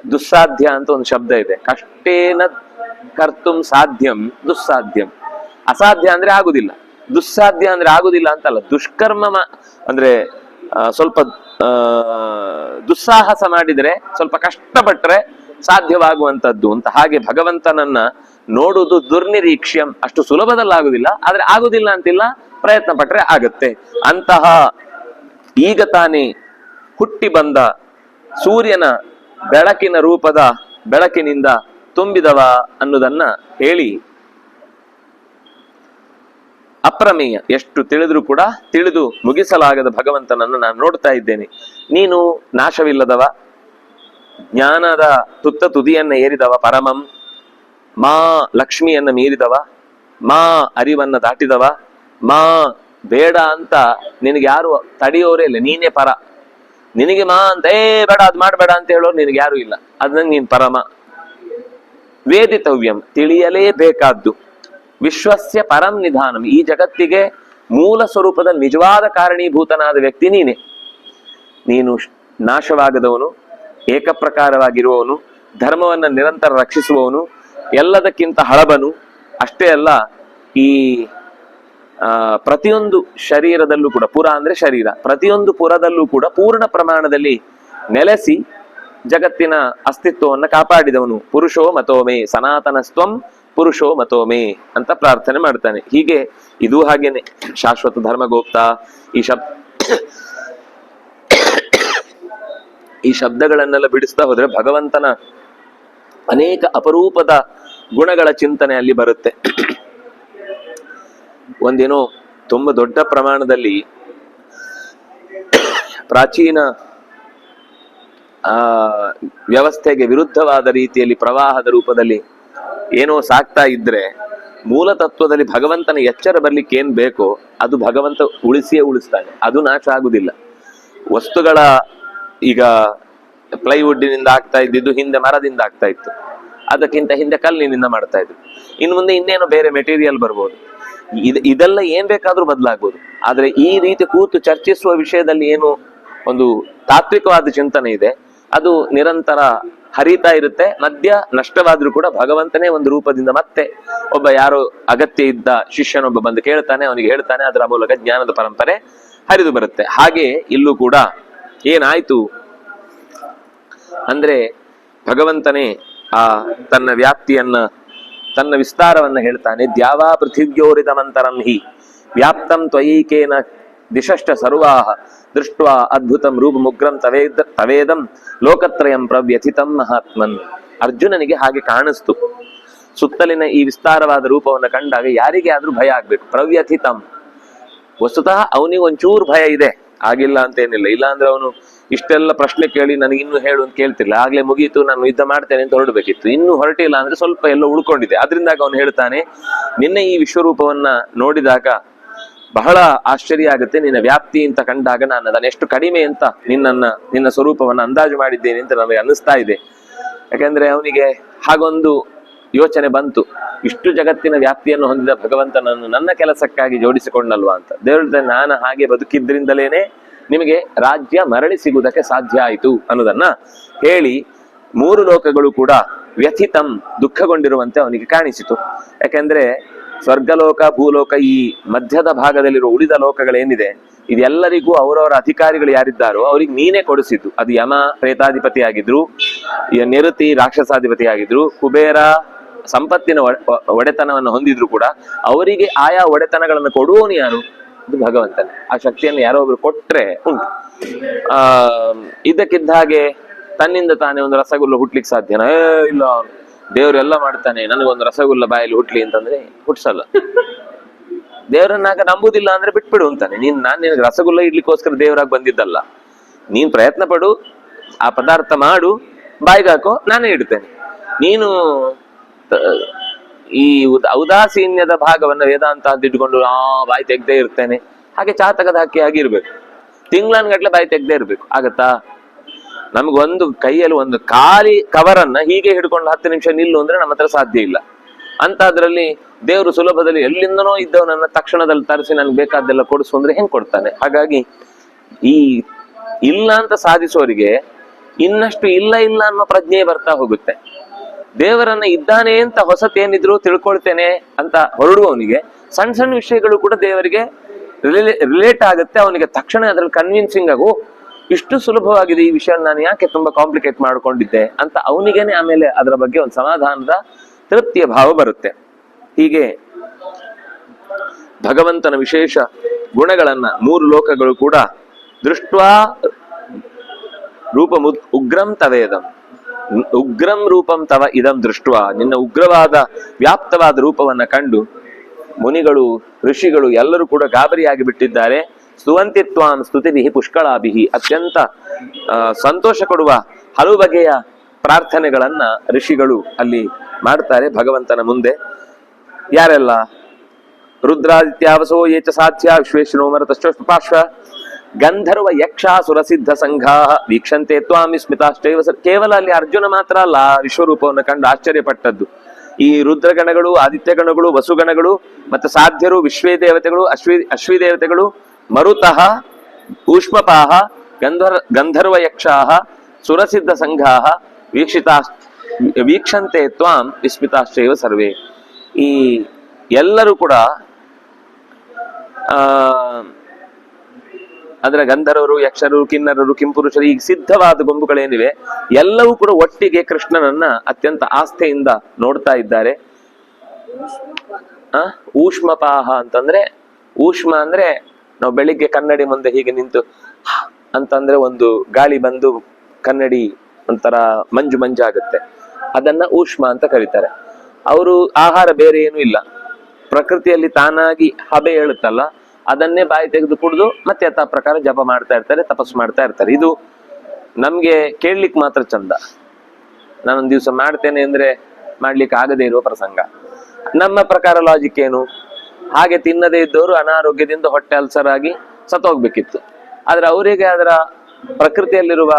ದುಸ್ಸಾಧ್ಯ ಅಂತ ಒಂದು ಶಬ್ದ ಇದೆ. ಕಷ್ಟೇನ ಕರ್ತುಂ ಸಾಧ್ಯಂ ದುಸ್ಸಾಧ್ಯಂ. ಅಸಾಧ್ಯ ಅಂದ್ರೆ ಆಗುದಿಲ್ಲ, ದುಸ್ಸಾಧ್ಯ ಅಂದ್ರೆ ಆಗುದಿಲ್ಲ ಅಂತಲ್ಲ. ದುಷ್ಕರ್ಮ ಅಂದ್ರೆ ಸ್ವಲ್ಪ ದುಸ್ಸಾಹಸ ಮಾಡಿದ್ರೆ, ಸ್ವಲ್ಪ ಕಷ್ಟಪಟ್ರೆ ಸಾಧ್ಯವಾಗುವಂತದ್ದು ಅಂತ. ಹಾಗೆ ಭಗವಂತನನ್ನ ನೋಡುವುದು ದುರ್ನಿರೀಕ್ಷ್ಯಂ, ಅಷ್ಟು ಸುಲಭದಲ್ಲಾಗುದಿಲ್ಲ, ಆದ್ರೆ ಆಗುದಿಲ್ಲ ಅಂತಿಲ್ಲ, ಪ್ರಯತ್ನ ಪಟ್ರೆ ಆಗತ್ತೆ. ಅಂತಹ ಈಗ ತಾನೇ ಹುಟ್ಟಿ ಬಂದ ಸೂರ್ಯನ ಬೆಳಕಿನ ರೂಪದ ಬೆಳಕಿನಿಂದ ತುಂಬಿದವ ಅನ್ನುವುದನ್ನ ಹೇಳಿ, ಅಪ್ರಮೇಯ, ಎಷ್ಟು ತಿಳಿದ್ರೂ ಕೂಡ ತಿಳಿದು ಮುಗಿಸಲಾಗದ ಭಗವಂತನನ್ನು ನಾನು ನೋಡ್ತಾ ಇದ್ದೇನೆ. ನೀನು ನಾಶವಿಲ್ಲದವ, ಜ್ಞಾನದ ತುತ್ತ ತುದಿಯನ್ನ ಏರಿದವ, ಪರಮಂ, ಮಾ ಲಕ್ಷ್ಮಿಯನ್ನ ಮೀರಿದವ, ಮಾ ಅರಿವನ್ನ ದಾಟಿದವ, ಮಾ ಬೇಡ ಅಂತ ನಿನಗೆ ಯಾರು ತಡೆಯೋರೇ ಇಲ್ಲ, ನೀನೇ ಪರ. ನಿನಗೆ ಮಾ ಅಂತ ಬೇಡ ಅದ್ ಮಾಡ್ಬೇಡ ಅಂತ ಹೇಳೋರು ನಿನಗೆ ಯಾರು ಇಲ್ಲ, ಅದನ್ನ ನೀನ್ ಪರಮ. ವೇದಿತವ್ಯಂ, ತಿಳಿಯಲೇಬೇಕಾದ್ದು. ವಿಶ್ವಸ್ಯ ಪರಂ ನಿಧಾನಂ, ಈ ಜಗತ್ತಿಗೆ ಮೂಲ ಸ್ವರೂಪದ ನಿಜವಾದ ಕಾರಣೀಭೂತನಾದ ವ್ಯಕ್ತಿ ನೀನೆ. ನೀನು ನಾಶವಾಗದವನು, ಏಕಪ್ರಕಾರವಾಗಿರುವವನು, ಧರ್ಮವನ್ನ ನಿರಂತರ ರಕ್ಷಿಸುವವನು, ಎಲ್ಲದಕ್ಕಿಂತ ಹಳಬನು. ಅಷ್ಟೇ ಅಲ್ಲ, ಈ ಪ್ರತಿಯೊಂದು ಶರೀರದಲ್ಲೂ ಕೂಡ, ಪುರ ಅಂದ್ರೆ ಶರೀರ, ಪ್ರತಿಯೊಂದು ಪುರದಲ್ಲೂ ಕೂಡ ಪೂರ್ಣ ಪ್ರಮಾಣದಲ್ಲಿ ನೆಲೆಸಿ ಜಗತ್ತಿನ ಅಸ್ತಿತ್ವವನ್ನು ಕಾಪಾಡಿದವನು. ಪುರುಷೋ ಮತೋಮೇ ಸನಾತನಸ್ತ್ವಂ ಪುರುಷೋ ಮತೋಮೇ ಅಂತ ಪ್ರಾರ್ಥನೆ ಮಾಡ್ತಾನೆ. ಹೀಗೆ ಇದು ಹಾಗೇನೆ ಶಾಶ್ವತ ಧರ್ಮಗೋಪ್ತ. ಈ ಶಬ್ದಗಳನ್ನೆಲ್ಲ ಬಿಡಿಸ್ತಾ ಹೋದ್ರೆ ಭಗವಂತನ ಅನೇಕ ಅಪರೂಪದ ಗುಣಗಳ ಚಿಂತನೆ ಅಲ್ಲಿ ಬರುತ್ತೆ. ಒಂದೇನೋ ತುಂಬಾ ದೊಡ್ಡ ಪ್ರಮಾಣದಲ್ಲಿ ಪ್ರಾಚೀನ ವ್ಯವಸ್ಥೆಗೆ ವಿರುದ್ಧವಾದ ರೀತಿಯಲ್ಲಿ ಪ್ರವಾಹದ ರೂಪದಲ್ಲಿ ಏನೋ ಸಾಕ್ತಾ ಇದ್ರೆ, ಮೂಲ ತತ್ವದಲ್ಲಿ ಭಗವಂತನ ಎಚ್ಚರ ಬರ್ಲಿಕ್ಕೆ ಏನ್ ಬೇಕೋ ಅದು ಭಗವಂತ ಉಳಿಸಿಯೇ ಉಳಿಸ್ತಾನೆ, ಅದು ನಾಶ ಆಗುದಿಲ್ಲ. ವಸ್ತುಗಳ ಈಗ ಪ್ಲೈವುಡ್ನಿಂದ ಆಗ್ತಾ ಇದ್ದಿದ್ದು ಹಿಂದೆ ಮರದಿಂದ ಆಗ್ತಾ ಇತ್ತು, ಅದಕ್ಕಿಂತ ಹಿಂದೆ ಕಲ್ಲಿನಿಂದ ಮಾಡ್ತಾ ಇದ್ರು, ಇನ್ನು ಮುಂದೆ ಇನ್ನೇನೋ ಬೇರೆ ಮೆಟೀರಿಯಲ್ ಬರ್ಬೋದು. ಇದೆಲ್ಲ ಏನ್ ಬೇಕಾದ್ರೂ ಬದಲಾಗ್ಬೋದು. ಆದ್ರೆ ಈ ರೀತಿ ಕೂತು ಚರ್ಚಿಸುವ ವಿಷಯದಲ್ಲಿ ಏನು ಒಂದು ತಾತ್ವಿಕವಾದ ಚಿಂತನೆ ಇದೆ, ಅದು ನಿರಂತರ ಹರಿತಾ ಇರುತ್ತೆ. ಮಧ್ಯ ನಷ್ಟವಾದ್ರೂ ಕೂಡ ಭಗವಂತನೇ ಒಂದು ರೂಪದಿಂದ ಮತ್ತೆ ಒಬ್ಬ ಯಾರೋ ಅಗತ್ಯ ಇದ್ದ ಶಿಷ್ಯನೊಬ್ಬ ಬಂದು ಕೇಳ್ತಾನೆ, ಅವನಿಗೆ ಹೇಳ್ತಾನೆ, ಅದರ ಮೂಲಕ ಜ್ಞಾನದ ಪರಂಪರೆ ಹರಿದು ಬರುತ್ತೆ. ಹಾಗೆ ಇಲ್ಲೂ ಕೂಡ ಏನಾಯ್ತು ಅಂದ್ರೆ ಭಗವಂತನೇ ಆ ತನ್ನ ವ್ಯಾಪ್ತಿಯನ್ನ, ತನ್ನ ವಿಸ್ತಾರವನ್ನ ಹೇಳ್ತಾನೆ. ದ್ಯಾವಾ ಪೃಥಿವ್ಯೋರಿದಮಂತರಂ ಹಿ ವ್ಯಾಪ್ತಂ ತ್ವಯೈಕೇನ ದಿಶಶ್ಚ ಸರ್ವಾಹ ದೃಷ್ಟ್ವಾ ಅದ್ಭುತಂ ರೂಪಮುಗ್ರಂ ತವೇದಂ ಲೋಕತ್ರಯಂ ಪ್ರವ್ಯಥಿತಂ ಮಹಾತ್ಮನ್. ಅರ್ಜುನನಿಗೆ ಹಾಗೆ ಕಾಣಿಸ್ತು. ಸುತ್ತಲಿನ ಈ ವಿಸ್ತಾರವಾದ ರೂಪವನ್ನು ಕಂಡಾಗ ಯಾರಿಗೆ ಆದ್ರೂ ಭಯ ಆಗ್ಬೇಕು. ಪ್ರವ್ಯಥಿತಂ, ವಸ್ತುತಃ ಅವನಿಗೆ ಒಂಚೂರು ಭಯ ಇದೆ, ಆಗಿಲ್ಲ ಅಂತ ಏನಿಲ್ಲ. ಇಲ್ಲ ಅಂದ್ರೆ ಅವನು ಇಷ್ಟೆಲ್ಲ ಪ್ರಶ್ನೆ ಕೇಳಿ ನನಗೆ ಇನ್ನು ಹೇಳು ಅಂತ ಕೇಳ್ತಿಲ್ಲ, ಆಗ್ಲೇ ಮುಗೀತು, ನಾನು ಯುದ್ಧ ಮಾಡ್ತೇನೆ ಅಂತ ಹೊರಡ್ಬೇಕಿತ್ತು. ಇನ್ನು ಹೊರಟಿಲ್ಲ ಅಂದ್ರೆ ಸ್ವಲ್ಪ ಎಲ್ಲೋ ಉಳ್ಕೊಂಡಿದೆ. ಅದರಿಂದಾಗ ಅವನು ಹೇಳ್ತಾನೆ, ನಿನ್ನೆ ಈ ವಿಶ್ವರೂಪವನ್ನ ನೋಡಿದಾಗ ಬಹಳ ಆಶ್ಚರ್ಯ ಆಗುತ್ತೆ. ನಿನ್ನ ವ್ಯಾಪ್ತಿ ಅಂತ ಕಂಡಾಗ ನಾನು ಅದನ್ನ ಎಷ್ಟು ಕಡಿಮೆ ಅಂತ ನಿನ್ನ ಸ್ವರೂಪವನ್ನ ಅಂದಾಜು ಮಾಡಿದ್ದೇನೆ ಅಂತ ನನಗೆ ಅನ್ನಿಸ್ತಾ ಇದೆ. ಯಾಕಂದ್ರೆ ಅವನಿಗೆ ಹಾಗೊಂದು ಯೋಚನೆ ಬಂತು, ಇಷ್ಟು ಜಗತ್ತಿನ ವ್ಯಾಪ್ತಿಯನ್ನು ಹೊಂದಿದ ಭಗವಂತನನ್ನು ನನ್ನ ಕೆಲಸಕ್ಕಾಗಿ ಜೋಡಿಸಿಕೊಂಡಲ್ವಾ ಅಂತ. ದೇವ್ರ ನಾನು ಹಾಗೆ ಬದುಕಿದ್ರಿಂದಲೇನೆ ನಿಮಗೆ ರಾಜ್ಯ ಮರಳಿ ಸಿಗುವುದಕ್ಕೆ ಸಾಧ್ಯ ಆಯಿತು ಅನ್ನೋದನ್ನ ಹೇಳಿ, ಮೂರು ಲೋಕಗಳು ಕೂಡ ವ್ಯಥಿತಂ ದುಃಖಗೊಂಡಿರುವಂತೆ ಅವನಿಗೆ ಕಾಣಿಸಿತು. ಯಾಕೆಂದ್ರೆ ಸ್ವರ್ಗಲೋಕ, ಭೂಲೋಕ, ಈ ಮಧ್ಯದ ಭಾಗದಲ್ಲಿರುವ ಉಳಿದ ಲೋಕಗಳೇನಿದೆ, ಇದೆಲ್ಲರಿಗೂ ಅವರವರ ಅಧಿಕಾರಿಗಳು ಯಾರಿದ್ದಾರೋ ಅವ್ರಿಗೆ ನೀನೇ ಕೊಡಿಸಿದ್ದು. ಅದು ಯಮ ಪ್ರೇತಾಧಿಪತಿ ಆಗಿದ್ರು, ನಿರುತಿ ರಾಕ್ಷಸಾಧಿಪತಿ ಆಗಿದ್ರು, ಕುಬೇರ ಸಂಪತ್ತಿನ ಒಡೆತನವನ್ನು ಹೊಂದಿದ್ರು ಕೂಡ ಅವರಿಗೆ ಆಯಾ ಒಡೆತನಗಳನ್ನು ಕೊಡುವವನು ಯಾರು? ಇದು ಭಗವಂತನೇ. ಆ ಶಕ್ತಿಯನ್ನು ಯಾರೋ ಒಬ್ರು ಕೊಟ್ರೆ ಉಂಟು. ಇದಕ್ಕಿದ್ದ ಹಾಗೆ ತನ್ನಿಂದ ತಾನೇ ಒಂದು ರಸಗುಲ್ಲ ಹುಟ್ಲಿಕ್ಕೆ ಸಾಧ್ಯನಾ? ಇಲ್ಲ, ದೇವ್ರೆಲ್ಲ ಮಾಡ್ತಾನೆ, ನನಗೊಂದು ರಸಗುಲ್ಲ ಬಾಯಲ್ಲಿ ಹುಟ್ಲಿ ಅಂತಂದ್ರೆ ಹುಟ್ಸಲ್ಲ. ದೇವರನ್ನಾಗ ನಂಬುದಿಲ್ಲ ಅಂದ್ರೆ ಬಿಟ್ಬಿಡು ಅಂತಾನೆ. ನಾನ್ ನಿನಗೆ ರಸಗುಲ್ಲ ಇಡ್ಲಿಕ್ಕೋಸ್ಕರ ದೇವರಾಗಿ ಬಂದಿದ್ದಲ್ಲ. ನೀನ್ ಪ್ರಯತ್ನ ಪಡು, ಆ ಪದಾರ್ಥ ಮಾಡು, ಬಾಯಿಗೆ ಹಾಕೋ, ನಾನೇ ಇಡ್ತೇನೆ. ನೀನು ಈ ಔದಾಸೀನ್ಯದ ಭಾಗವನ್ನ ವೇದಾಂತ ಅಂತ ಇಟ್ಕೊಂಡು ಬಾಯಿ ತೆಗ್ದೇ ಇರ್ತೇನೆ, ಹಾಗೆ ಚಾ ತೆಗೆದು ಹಾಕಿ ಆಗಿರ್ಬೇಕು. ತಿಂಗಳನ್ಗಟ್ಲೆ ಬಾಯಿ ತೆಗ್ದೇ ಇರ್ಬೇಕು, ಆಗತ್ತಾ? ನಮ್ಗೊಂದು ಕೈಯಲ್ಲಿ ಒಂದು ಖಾಲಿ ಕವರನ್ನ ಹೀಗೆ ಹಿಡ್ಕೊಂಡು 10 ನಿಮಿಷ ನಿಲ್ಲು ಅಂದ್ರೆ ನಮ್ಮ ಹತ್ರ ಸಾಧ್ಯ ಇಲ್ಲ. ಅಂತದ್ರಲ್ಲಿ ದೇವರು ಸುಲಭದಲ್ಲಿ ಎಲ್ಲಿಂದನೋ ಇದ್ದವನನ್ನ ತಕ್ಷಣದಲ್ಲಿ ತರಿಸಿ ನನ್ಗೆ ಬೇಕಾದ್ದೆಲ್ಲ ಕೊಡಿಸು ಅಂದ್ರೆ ಹೆಂಗ್ ಕೊಡ್ತಾನೆ? ಹಾಗಾಗಿ ಈ ಇಲ್ಲ ಅಂತ ಸಾಧಿಸೋರಿಗೆ ಇನ್ನಷ್ಟು ಇಲ್ಲ ಇಲ್ಲ ಅನ್ನೋ ಪ್ರಜ್ಞೆ ಬರ್ತಾ ಹೋಗುತ್ತೆ. ದೇವರನ್ನ ಇದ್ದಾನೆ ಅಂತ ಹೊಸತೇನಿದ್ರು ತಿಳ್ಕೊಳ್ತೇನೆ ಅಂತ ಹೊರಡುವವನಿಗೆ ಸಣ್ಣ ಸಣ್ಣ ವಿಷಯಗಳು ಕೂಡ ದೇವರಿಗೆ ರಿಲೇಟ್ ಆಗುತ್ತೆ. ಅವನಿಗೆ ತಕ್ಷಣ ಅದ್ರಲ್ಲಿ ಕನ್ವಿನ್ಸಿಂಗ್ ಆಗು, ಇಷ್ಟು ಸುಲಭವಾಗಿದೆ ಈ ವಿಷಯ, ನಾನು ಯಾಕೆ ತುಂಬಾ ಕಾಂಪ್ಲಿಕೇಟ್ ಮಾಡ್ಕೊಂಡಿದ್ದೆ ಅಂತ ಅವನಿಗೇನೆ ಆಮೇಲೆ ಅದರ ಬಗ್ಗೆ ಒಂದು ಸಮಾಧಾನದ ತೃಪ್ತಿಯ ಭಾವ ಬರುತ್ತೆ. ಹೀಗೆ ಭಗವಂತನ ವಿಶೇಷ ಗುಣಗಳನ್ನ 3 ಲೋಕಗಳು ಕೂಡ ದೃಷ್ಟ್ವಾ ರೂಪಂ ಉಗ್ರಂ ತವೇದಂ, ಉಗ್ರಂ ರೂಪಂ ತವ ಇದಂ ದೃಷ್ಟ್ವಾ, ನಿನ್ನ ಉಗ್ರವಾದ ವ್ಯಾಪ್ತವಾದ ರೂಪವನ್ನ ಕಂಡು ಮುನಿಗಳು ಋಷಿಗಳು ಎಲ್ಲರೂ ಕೂಡ ಗಾಬರಿಯಾಗಿ ಬಿಟ್ಟಿದ್ದಾರೆ. ಸ್ತುವಂತಿತ್ವಾಂ ಸ್ತುತಿಭಿಹಿ ಪುಷ್ಕಳಾಭಿಹಿ, ಅತ್ಯಂತ ಸಂತೋಷ ಕೊಡುವ ಹಲವು ಬಗೆಯ ಪ್ರಾರ್ಥನೆಗಳನ್ನ ಋಷಿಗಳು ಅಲ್ಲಿ ಮಾಡ್ತಾರೆ ಭಗವಂತನ ಮುಂದೆ. ಯಾರೆಲ್ಲ? ರುದ್ರಾದಿತ್ಯಾವಸೋ ಯೇಚ ಸಾಧ್ಯ ವಿಶ್ವೇಶ್ವರೋ ಮರುತಶ್ಚೋಷ್ಪಾಶ್ವ ಗಂಧರ್ವ ಯಕ್ಷಾಸುರ ಸಿದ್ಧ ಸಂಘಾ ವೀಕ್ಷಂತೆ ತ್ವಾಂ ವಿಸ್ಮಿತಾಶ್ಚೈವ. ಕೇವಲ ಅಲ್ಲಿ ಅರ್ಜುನ ಮಾತ್ರ ಅಲ್ಲ ವಿಶ್ವರೂಪವನ್ನು ಕಂಡು ಆಶ್ಚರ್ಯಪಟ್ಟದ್ದು. ಈ ರುದ್ರಗಣಗಳು, ಆದಿತ್ಯಗಣಗಳು, ವಸುಗಣಗಳು ಮತ್ತು ಸಾಧ್ಯರು, ವಿಶ್ವೇ ದೇವತೆಗಳು, ಅಶ್ವಿ ದೇವತೆಗಳು, ಮರುತಃ, ಊಷ್ಮಪಾಹ, ಗಂಧರ್ವ ಯಕ್ಷಾಹ, ಸುರಸಿದ್ಧ ಸಂಘಾಹ ವೀಕ್ಷಂತೆ ತ್ವಾಂ ವಿಸ್ಮಿತಾಶ್ಚೈವ ಸರ್ವೇ. ಈ ಎಲ್ಲರೂ ಕೂಡ ಅದರ ಗಂಧರ್ವರು, ಯಕ್ಷರು, ಕಿನ್ನರರು, ಕಿಂಪುರುಷರು, ಈಗ ಸಿದ್ಧವಾದ ಗೊಂಬುಗಳೇನಿವೆ ಎಲ್ಲವೂ ಕೂಡ ಒಟ್ಟಿಗೆ ಕೃಷ್ಣನನ್ನ ಅತ್ಯಂತ ಆಸ್ಥೆಯಿಂದ ನೋಡ್ತಾ ಇದ್ದಾರೆ. ಊಷ್ಮಪಾಹ ಅಂತಂದ್ರೆ, ಊಷ್ಮ ಅಂದ್ರೆ ನಾವು ಬೆಳಿಗ್ಗೆ ಕನ್ನಡಿ ಮುಂದೆ ಹೀಗೆ ನಿಂತು ಅಂತಂದ್ರೆ ಒಂದು ಗಾಳಿ ಬಂದು ಕನ್ನಡಿ ಒಂಥರ ಮಂಜು ಮಂಜಾಗುತ್ತೆ, ಅದನ್ನ ಊಷ್ಮ ಅಂತ ಕರೀತಾರೆ. ಅವರು ಆಹಾರ ಬೇರೆ ಏನೂ ಇಲ್ಲ, ಪ್ರಕೃತಿಯಲ್ಲಿ ತಾನಾಗಿ ಹಬೆ ಹೇಳುತ್ತಲ್ಲ ಅದನ್ನೇ ಬಾಯಿ ತೆಗೆದು ಕುಡಿದು ಮತ್ತೆ ಯಥಾ ಪ್ರಕಾರ ಜಪ ಮಾಡ್ತಾ ಇರ್ತಾರೆ, ತಪಸ್ಸು ಮಾಡ್ತಾ ಇರ್ತಾರೆ. ಇದು ನಮ್ಗೆ ಕೇಳ್ಲಿಕ್ಕೆ ಮಾತ್ರ ಚಂದ, ನಾನೊಂದ್ ದಿವ್ಸ ಮಾಡ್ತೇನೆ ಅಂದ್ರೆ ಮಾಡ್ಲಿಕ್ಕೆ ಆಗದೆ ಇರುವ ಪ್ರಸಂಗ. ನಮ್ಮ ಪ್ರಕಾರ ಲಾಜಿಕ್ ಏನು? ಹಾಗೆ ತಿನ್ನದೇ ಇದ್ದವರು ಅನಾರೋಗ್ಯದಿಂದ ಹೊಟ್ಟೆ ಅಲ್ಸರ್ ಆಗಿ ಸತ್ತೋಗ್ಬೇಕಿತ್ತು. ಆದ್ರೆ ಅವರಿಗೆ ಅದರ ಪ್ರಕೃತಿಯಲ್ಲಿರುವ,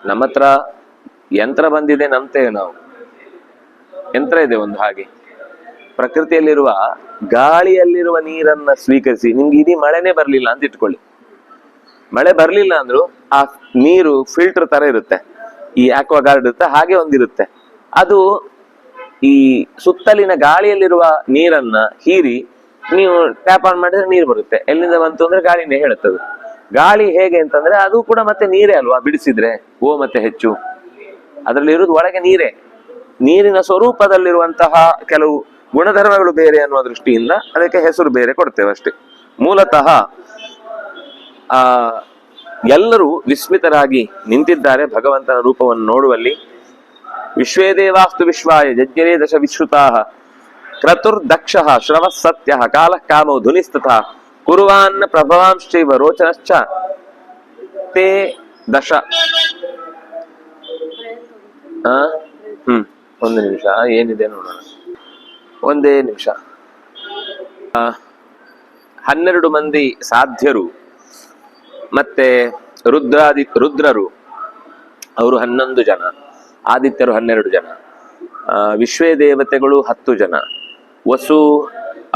ನಮ್ಮ ಹತ್ರ ಯಂತ್ರ ಬಂದಿದೆ, ನಂಬ್ತೇವೆ ನಾವು, ಯಂತ್ರ ಇದೆ ಒಂದು. ಹಾಗೆ ಪ್ರಕೃತಿಯಲ್ಲಿರುವ ಗಾಳಿಯಲ್ಲಿರುವ ನೀರನ್ನ ಸ್ವೀಕರಿಸಿ, ನಿಮ್ಗೆ ಇಡೀ ಮಳೆನೇ ಬರ್ಲಿಲ್ಲ ಅಂತ ಇಟ್ಕೊಳ್ಳಿ, ಮಳೆ ಬರ್ಲಿಲ್ಲ ಅಂದ್ರು ಆ ನೀರು ಫಿಲ್ಟರ್ ತರ ಇರುತ್ತೆ, ಈ ಆಕ್ವಾ ಗಾರ್ಡ್ ಇರುತ್ತೆ ಹಾಗೆ ಒಂದಿರುತ್ತೆ, ಅದು ಈ ಸುತ್ತಲಿನ ಗಾಳಿಯಲ್ಲಿರುವ ನೀರನ್ನ ಹೀರಿ ನೀವು ಟ್ಯಾಪ್ ಆನ್ ಮಾಡಿದ್ರೆ ನೀರು ಬರುತ್ತೆ. ಎಲ್ಲಿಂದ ಬಂತು ಅಂದ್ರೆ ಗಾಳಿನೇ ಹೇಳುತ್ತದೆ. ಗಾಳಿ ಹೇಗೆ ಅಂತಂದ್ರೆ ಅದು ಕೂಡ ಮತ್ತೆ ನೀರೇ ಅಲ್ವಾ, ಬಿಡಿಸಿದ್ರೆ ಓ ಮತ್ತೆ ಹೆಚ್ಚು, ಅದರಲ್ಲಿ ಇರುವುದು ಒಳಗೆ ನೀರೇ. ನೀರಿನ ಸ್ವರೂಪದಲ್ಲಿರುವಂತಹ ಕೆಲವು ಗುಣಧರ್ಮಗಳು ಬೇರೆ ಅನ್ನುವ ದೃಷ್ಟಿಯಿಂದ ಅದಕ್ಕೆ ಹೆಸರು ಬೇರೆ ಕೊಡ್ತೇವೆ ಅಷ್ಟೇ. ಮೂಲತಃ ಎಲ್ಲರೂ ವಿಸ್ಮಿತರಾಗಿ ನಿಂತಿದ್ದಾರೆ ಭಗವಂತನ ರೂಪವನ್ನು ನೋಡುವಲ್ಲಿ. ವಿಶ್ವೇ ದೇವಾಸ್ತು ವಿಶ್ವಾಯ ಯಜ್ಞರೇ ದಶ ವಿಶ್ರುತಾಃ ಕ್ರತುರ್ದಕ್ಷ ಶ್ರವ ಸತ್ಯ ಕಾಲ ಕಾಮೋ ಧುನಿಸ್ತಥಾ ಕುರ್ವಾನ್ನ ಪ್ರಭವಾಂಶ್ಚೈವ ರೋಚನಶ್ಚ ತೇ ದಶ. ಒಂದು ನಿಮಿಷ, ಏನಿದೆ ನೋಡೋಣ, ಒಂದೇ ನಿಮಿಷ. 12 ಮಂದಿ ಸಾಧ್ಯರು ಮತ್ತೆ ರುದ್ರರು ಅವರು 11 ಜನ, ಆದಿತ್ಯರು 12 ಜನ, ವಿಶ್ವೇ ದೇವತೆಗಳು 10 ಜನ, ವಸು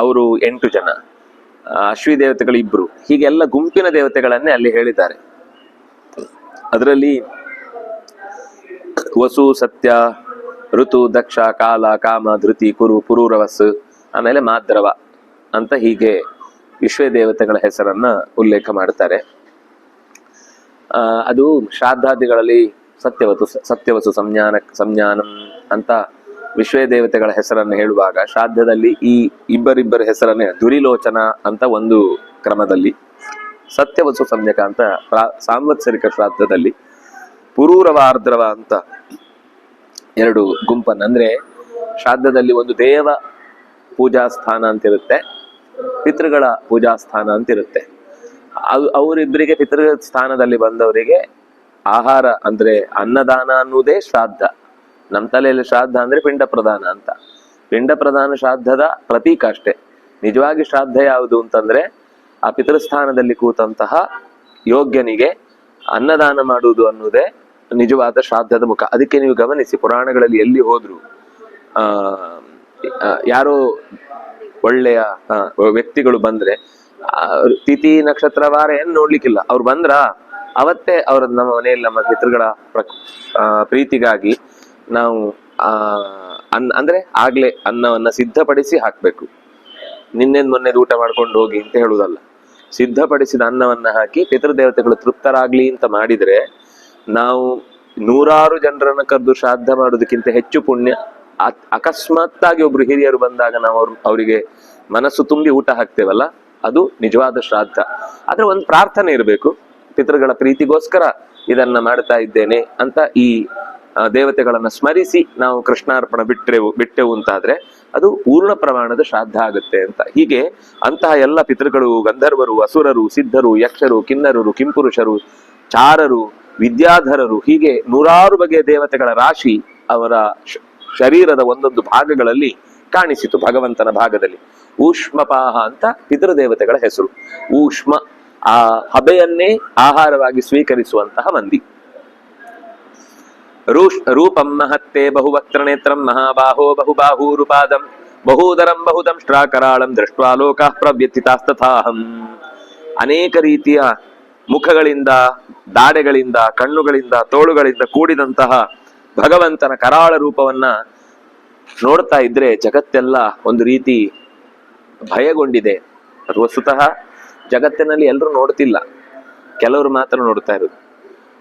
ಅವರು 8 ಜನ, ಅಶ್ವಿ ದೇವತೆಗಳು 2. ಹೀಗೆಲ್ಲ ಗುಂಪಿನ ದೇವತೆಗಳನ್ನೇ ಅಲ್ಲಿ ಹೇಳಿದ್ದಾರೆ. ಅದರಲ್ಲಿ ವಸು, ಸತ್ಯ, ಋತು, ದಕ್ಷ, ಕಾಲ, ಕಾಮ, ಧೃತಿ, ಕುರು, ಪುರೂರವಸ್, ಆಮೇಲೆ ಮಾದ್ರವ ಅಂತ ಹೀಗೆ ವಿಶ್ವೇ ದೇವತೆಗಳ ಹೆಸರನ್ನ ಉಲ್ಲೇಖ ಮಾಡ್ತಾರೆ. ಅದು ಶ್ರಾದ್ದಾದಿಗಳಲ್ಲಿ ಸತ್ಯವಸು ಸಂಜ್ಞಾನಂ ಅಂತ ವಿಶ್ವೇ ದೇವತೆಗಳ ಹೆಸರನ್ನು ಹೇಳುವಾಗ ಶ್ರಾದ್ದದಲ್ಲಿ ಈ ಇಬ್ಬರಿಬ್ಬರ ಹೆಸರನ್ನೇ, ದುರಿಲೋಚನ ಅಂತ ಒಂದು ಕ್ರಮದಲ್ಲಿ, ಸತ್ಯವಸು ಸಂಜ್ಞಕ ಅಂತ ಸಾಂವತ್ಸರಿಕ ಶ್ರಾದ್ದದಲ್ಲಿ, ಪುರೂರವ ಆರ್ದ್ರವ ಅಂತ 2 ಗುಂಪನ್ನು. ಅಂದ್ರೆ ಶ್ರಾದ್ದದಲ್ಲಿ ಒಂದು ದೇವ ಪೂಜಾ ಸ್ಥಾನ ಅಂತಿರುತ್ತೆ, ಪಿತೃಗಳ ಪೂಜಾ ಸ್ಥಾನ ಅಂತಿರುತ್ತೆ. ಅವರಿಬ್ಬರಿಗೆ ಪಿತೃ ಸ್ಥಾನದಲ್ಲಿ ಬಂದವರಿಗೆ ಆಹಾರ ಅಂದ್ರೆ ಅನ್ನದಾನ ಅನ್ನುವುದೇ ಶ್ರಾದ್ದ. ನಮ್ಮ ತಲೆಯಲ್ಲಿ ಶ್ರಾದ್ದ ಅಂದ್ರೆ ಪಿಂಡ ಪ್ರದಾನ ಅಂತ. ಪಿಂಡ ಪ್ರದಾನ ಶ್ರಾದ್ದದ ಪ್ರತೀಕ ಅಷ್ಟೇ. ನಿಜವಾಗಿ ಶ್ರಾದ್ದ ಯಾವುದು ಅಂತಂದ್ರೆ ಆ ಪಿತೃಸ್ಥಾನದಲ್ಲಿ ಕೂತಂತಹ ಯೋಗ್ಯನಿಗೆ ಅನ್ನದಾನ ಮಾಡುವುದು ಅನ್ನುವುದೇ ನಿಜವಾದ ಶ್ರಾದ್ದದ ಮುಖ. ಅದಕ್ಕೆ ನೀವು ಗಮನಿಸಿ, ಪುರಾಣಗಳಲ್ಲಿ ಎಲ್ಲಿ ಹೋದ್ರು ಯಾರೋ ಒಳ್ಳೆಯ ವ್ಯಕ್ತಿಗಳು ಬಂದ್ರೆ ತಿಥಿ ನಕ್ಷತ್ರ ವಾರ ಏನ್ ನೋಡ್ಲಿಕ್ಕಿಲ್ಲ, ಅವ್ರು ಬಂದ್ರ ಅವತ್ತೇ ಅವ್ರ ನಮ್ಮ ಮನೆಯಲ್ಲಿ ನಮ್ಮ ಪಿತೃಗಳ ಪ್ರೀತಿಗಾಗಿ ನಾವು ಅಂದ್ರೆ ಆಗ್ಲೇ ಅನ್ನವನ್ನ ಸಿದ್ಧಪಡಿಸಿ ಹಾಕ್ಬೇಕು. ನಿನ್ನೆದ್ ಮೊನ್ನೆದ್ ಊಟ ಮಾಡ್ಕೊಂಡು ಹೋಗಿ ಅಂತ ಹೇಳುವುದಲ್ಲ. ಸಿದ್ಧಪಡಿಸಿದ ಅನ್ನವನ್ನ ಹಾಕಿ ಪಿತೃದೇವತೆಗಳು ತೃಪ್ತರಾಗ್ಲಿ ಅಂತ ಮಾಡಿದ್ರೆ ನಾವು 100 ಜನರನ್ನ ಕರೆದು ಶ್ರಾದ್ದ ಮಾಡೋದಕ್ಕಿಂತ ಹೆಚ್ಚು ಪುಣ್ಯ. ಅಕಸ್ಮಾತ್ತಾಗಿ ಒಬ್ರು ಹಿರಿಯರು ಬಂದಾಗ ನಾವು ಅವರಿಗೆ ಮನಸ್ಸು ತುಂಬಿ ಊಟ ಹಾಕ್ತೇವಲ್ಲ, ಅದು ನಿಜವಾದ ಶ್ರಾದ್ದ. ಆದ್ರೆ ಒಂದು ಪ್ರಾರ್ಥನೆ ಇರಬೇಕು, ಪಿತೃಗಳ ಪ್ರೀತಿಗೋಸ್ಕರ ಇದನ್ನ ಮಾಡ್ತಾ ಇದ್ದೇನೆ ಅಂತ ಈ ದೇವತೆಗಳನ್ನ ಸ್ಮರಿಸಿ ನಾವು ಕೃಷ್ಣಾರ್ಪಣ ಬಿಟ್ಟೆವು ಅಂತಾದ್ರೆ ಅದು ಪೂರ್ಣ ಪ್ರಮಾಣದ ಶ್ರಾದ್ದ ಆಗುತ್ತೆ ಅಂತ. ಹೀಗೆ ಅಂತಹ ಎಲ್ಲ ಪಿತೃಗಳು, ಗಂಧರ್ವರು, ಅಸುರರು, ಸಿದ್ಧರು, ಯಕ್ಷರು, ಕಿನ್ನರರು, ಕಿಂಪುರುಷರು, ಚಾರರು, ವಿದ್ಯಾಧರರು, ಹೀಗೆ 100 ಬಗೆಯ ದೇವತೆಗಳ ರಾಶಿ ಅವರ ಶರೀರದ ಒಂದೊಂದು ಭಾಗಗಳಲ್ಲಿ ಕಾಣಿಸಿತು. ಭಗವಂತನ ಭಾಗದಲ್ಲಿ ಊಷ್ಮಪಾಹ ಅಂತ ಪಿತೃದೇವತೆಗಳ ಹೆಸರು. ಊಷ್ಮ ಆ ಹಬೆಯನ್ನೇ ಆಹಾರವಾಗಿ ಸ್ವೀಕರಿಸುವಂತಹ ಮಂದಿ. ರೂಪಂ ಮಹತ್ತೇ ಬಹುವಕ್ತ್ರ ನೇತ್ರಂ ಮಹಾಬಾಹೋ ಬಹುಬಾಹೂರುಪಾದಂ ಬಹುದರಂ ಬಹುದಂಷ್ಟ್ರಾಕರಾಳಂ ದೃಷ್ಟ್ವಾ ಲೋಕಃ ಪ್ರವ್ಯಥಿತಾಸ್ತಥಾಹಂ. ಅನೇಕ ರೀತಿಯ ಮುಖಗಳಿಂದ, ದಾಡೆಗಳಿಂದ, ಕಣ್ಣುಗಳಿಂದ, ತೋಳುಗಳಿಂದ ಕೂಡಿದಂತಹ ಭಗವಂತನ ಕರಾಳ ರೂಪವನ್ನ ನೋಡ್ತಾ ಇದ್ರೆ ಜಗತ್ತೆಲ್ಲ ಒಂದು ರೀತಿ ಭಯಗೊಂಡಿದೆ. ಅದು ವಸ್ತುತಃ ಜಗತ್ತಿನಲ್ಲಿ ಎಲ್ಲರೂ ನೋಡ್ತಿಲ್ಲ, ಕೆಲವರು ಮಾತ್ರ ನೋಡ್ತಾ ಇರೋದು.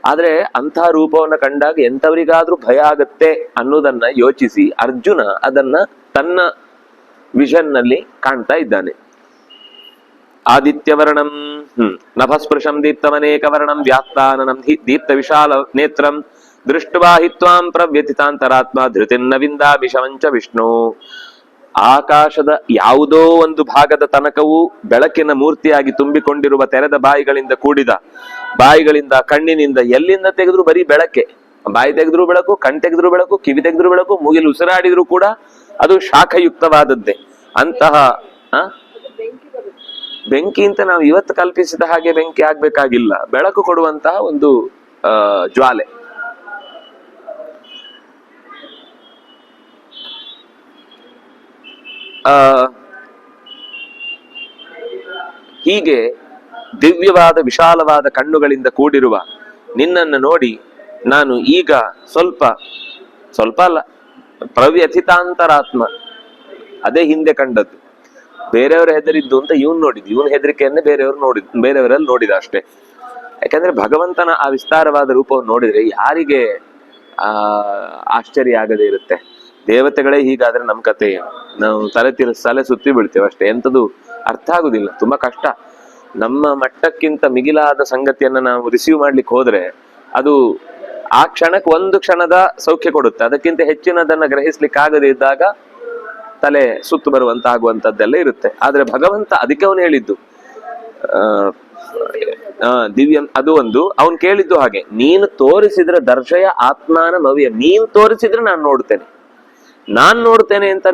ಆದ್ರೆ ಅಂತಹ ರೂಪವನ್ನ ಕಂಡಾಗ ಎಂಥವರಿಗಾದ್ರೂ ಭಯ ಆಗತ್ತೆ ಅನ್ನೋದನ್ನ ಯೋಚಿಸಿ ಅರ್ಜುನ ಅದನ್ನ ತನ್ನ ವಿಷನ್ ನಲ್ಲಿ ಕಾಣ್ತಾ ಇದ್ದಾನೆ. ಆದಿತ್ಯವರ್ಣಂ ನಭಸ್ಪೃಶಂ ದೀಪ್ತಮನೇಕ ವರ್ಣಂ ವ್ಯಾಪ್ತಾನನಂ ದೀಪ್ತ ವಿಶಾಲ ನೇತ್ರಂ ದೃಷ್ಟ್ವಾ ಹಿ ತ್ವಾಂ ಪ್ರವ್ಯಥಿತಾಂತರಾತ್ಮ ಧೃತಿನ್ನ ವಿಂದಾಮಿ ಶವಂಚ ವಿಷ್ಣು. ಆಕಾಶದ ಯಾವುದೋ ಒಂದು ಭಾಗದ ತನಕವೂ ಬೆಳಕಿನ ಮೂರ್ತಿಯಾಗಿ ತುಂಬಿಕೊಂಡಿರುವ ತೆರೆದ ಬಾಯಿಗಳಿಂದ ಕೂಡಿದ, ಬಾಯಿಗಳಿಂದ, ಕಣ್ಣಿನಿಂದ, ಎಲ್ಲಿಂದ ತೆಗೆದ್ರು ಬರೀ ಬೆಳಕೆ. ಬಾಯಿ ತೆಗೆದ್ರು ಬೆಳಕು, ಕಣ್ ತೆಗೆದ್ರು ಬೆಳಕು, ಕಿವಿ ತೆಗೆದ್ರು ಬೆಳಕು, ಮೂಗಿಲು ಉಸಿರಾಡಿದ್ರು ಕೂಡ ಅದು ಶಾಖಯುಕ್ತವಾದದ್ದೇ. ಅಂತಹ ಬೆಂಕಿ ಅಂತ ನಾವು ಇವತ್ತು ಕಲ್ಪಿಸಿದ ಹಾಗೆ ಬೆಂಕಿ ಆಗ್ಬೇಕಾಗಿಲ್ಲ, ಬೆಳಕು ಕೊಡುವಂತಹ ಒಂದು ಜ್ವಾಲೆ. ಹೀಗೆ ದಿವ್ಯವಾದ ವಿಶಾಲವಾದ ಕಣ್ಣುಗಳಿಂದ ಕೂಡಿರುವ ನಿನ್ನನ್ನು ನೋಡಿ ನಾನು ಈಗ ಸ್ವಲ್ಪ ಅಲ್ಲ, ಪ್ರವ್ಯಥಿತಾಂತರಾತ್ಮ, ಅದೇ ಹಿಂದೆ ಕಂಡದ್ದು. ಬೇರೆಯವರು ಹೆದರಿದ್ದು ಅಂತ ಇವನ್ ನೋಡಿದ್, ಇವನ್ ಹೆದರಿಕೆಯನ್ನೇ ಬೇರೆಯವರಲ್ಲಿ ನೋಡಿದ ಅಷ್ಟೇ. ಯಾಕಂದ್ರೆ ಭಗವಂತನ ಆ ವಿಸ್ತಾರವಾದ ರೂಪವನ್ನು ನೋಡಿದ್ರೆ ಯಾರಿಗೆ ಆಶ್ಚರ್ಯ ಆಗದೆ ಇರುತ್ತೆ. ದೇವತೆಗಳೇ ಹೀಗಾದ್ರೆ ನಮ್ ಕತೆ ಏನು? ನಾವು ತಲೆ ಸುತ್ತಿ ಬೀಳ್ತೇವೆ ಅಷ್ಟೇ, ಎಂಥದ್ದು ಅರ್ಥ ಆಗುದಿಲ್ಲ, ತುಂಬಾ ಕಷ್ಟ. ನಮ್ಮ ಮಟ್ಟಕ್ಕಿಂತ ಮಿಗಿಲಾದ ಸಂಗತಿಯನ್ನ ನಾವು ರಿಸೀವ್ ಮಾಡ್ಲಿಕ್ಕೆ ಹೋದ್ರೆ ಅದು ಆ ಕ್ಷಣಕ್ಕೆ ಒಂದು ಕ್ಷಣದ ಸೌಖ್ಯ ಕೊಡುತ್ತೆ. ಅದಕ್ಕಿಂತ ಹೆಚ್ಚಿನದನ್ನ ಗ್ರಹಿಸ್ಲಿಕ್ಕೆ ಆಗದೆ ಇದ್ದಾಗ ತಲೆ ಸುತ್ತು ಬರುವಂತಾಗುವಂತದ್ದೆಲ್ಲ ಇರುತ್ತೆ. ಆದ್ರೆ ಭಗವಂತ ಅದಕ್ಕೆ ಅವನು ಹೇಳಿದ್ದು ದಿವ್ಯ, ಅದು ಒಂದು ಅವನು ಕೇಳಿದ್ದು ಹಾಗೆ, ನೀನು ತೋರಿಸಿದ್ರೆ ದರ್ಶಯ ಆತ್ಮಾನ ಮವಿಯ, ನೀನ್ ತೋರಿಸಿದ್ರೆ ನಾನು ನೋಡ್ತೇನೆ ಅಂತ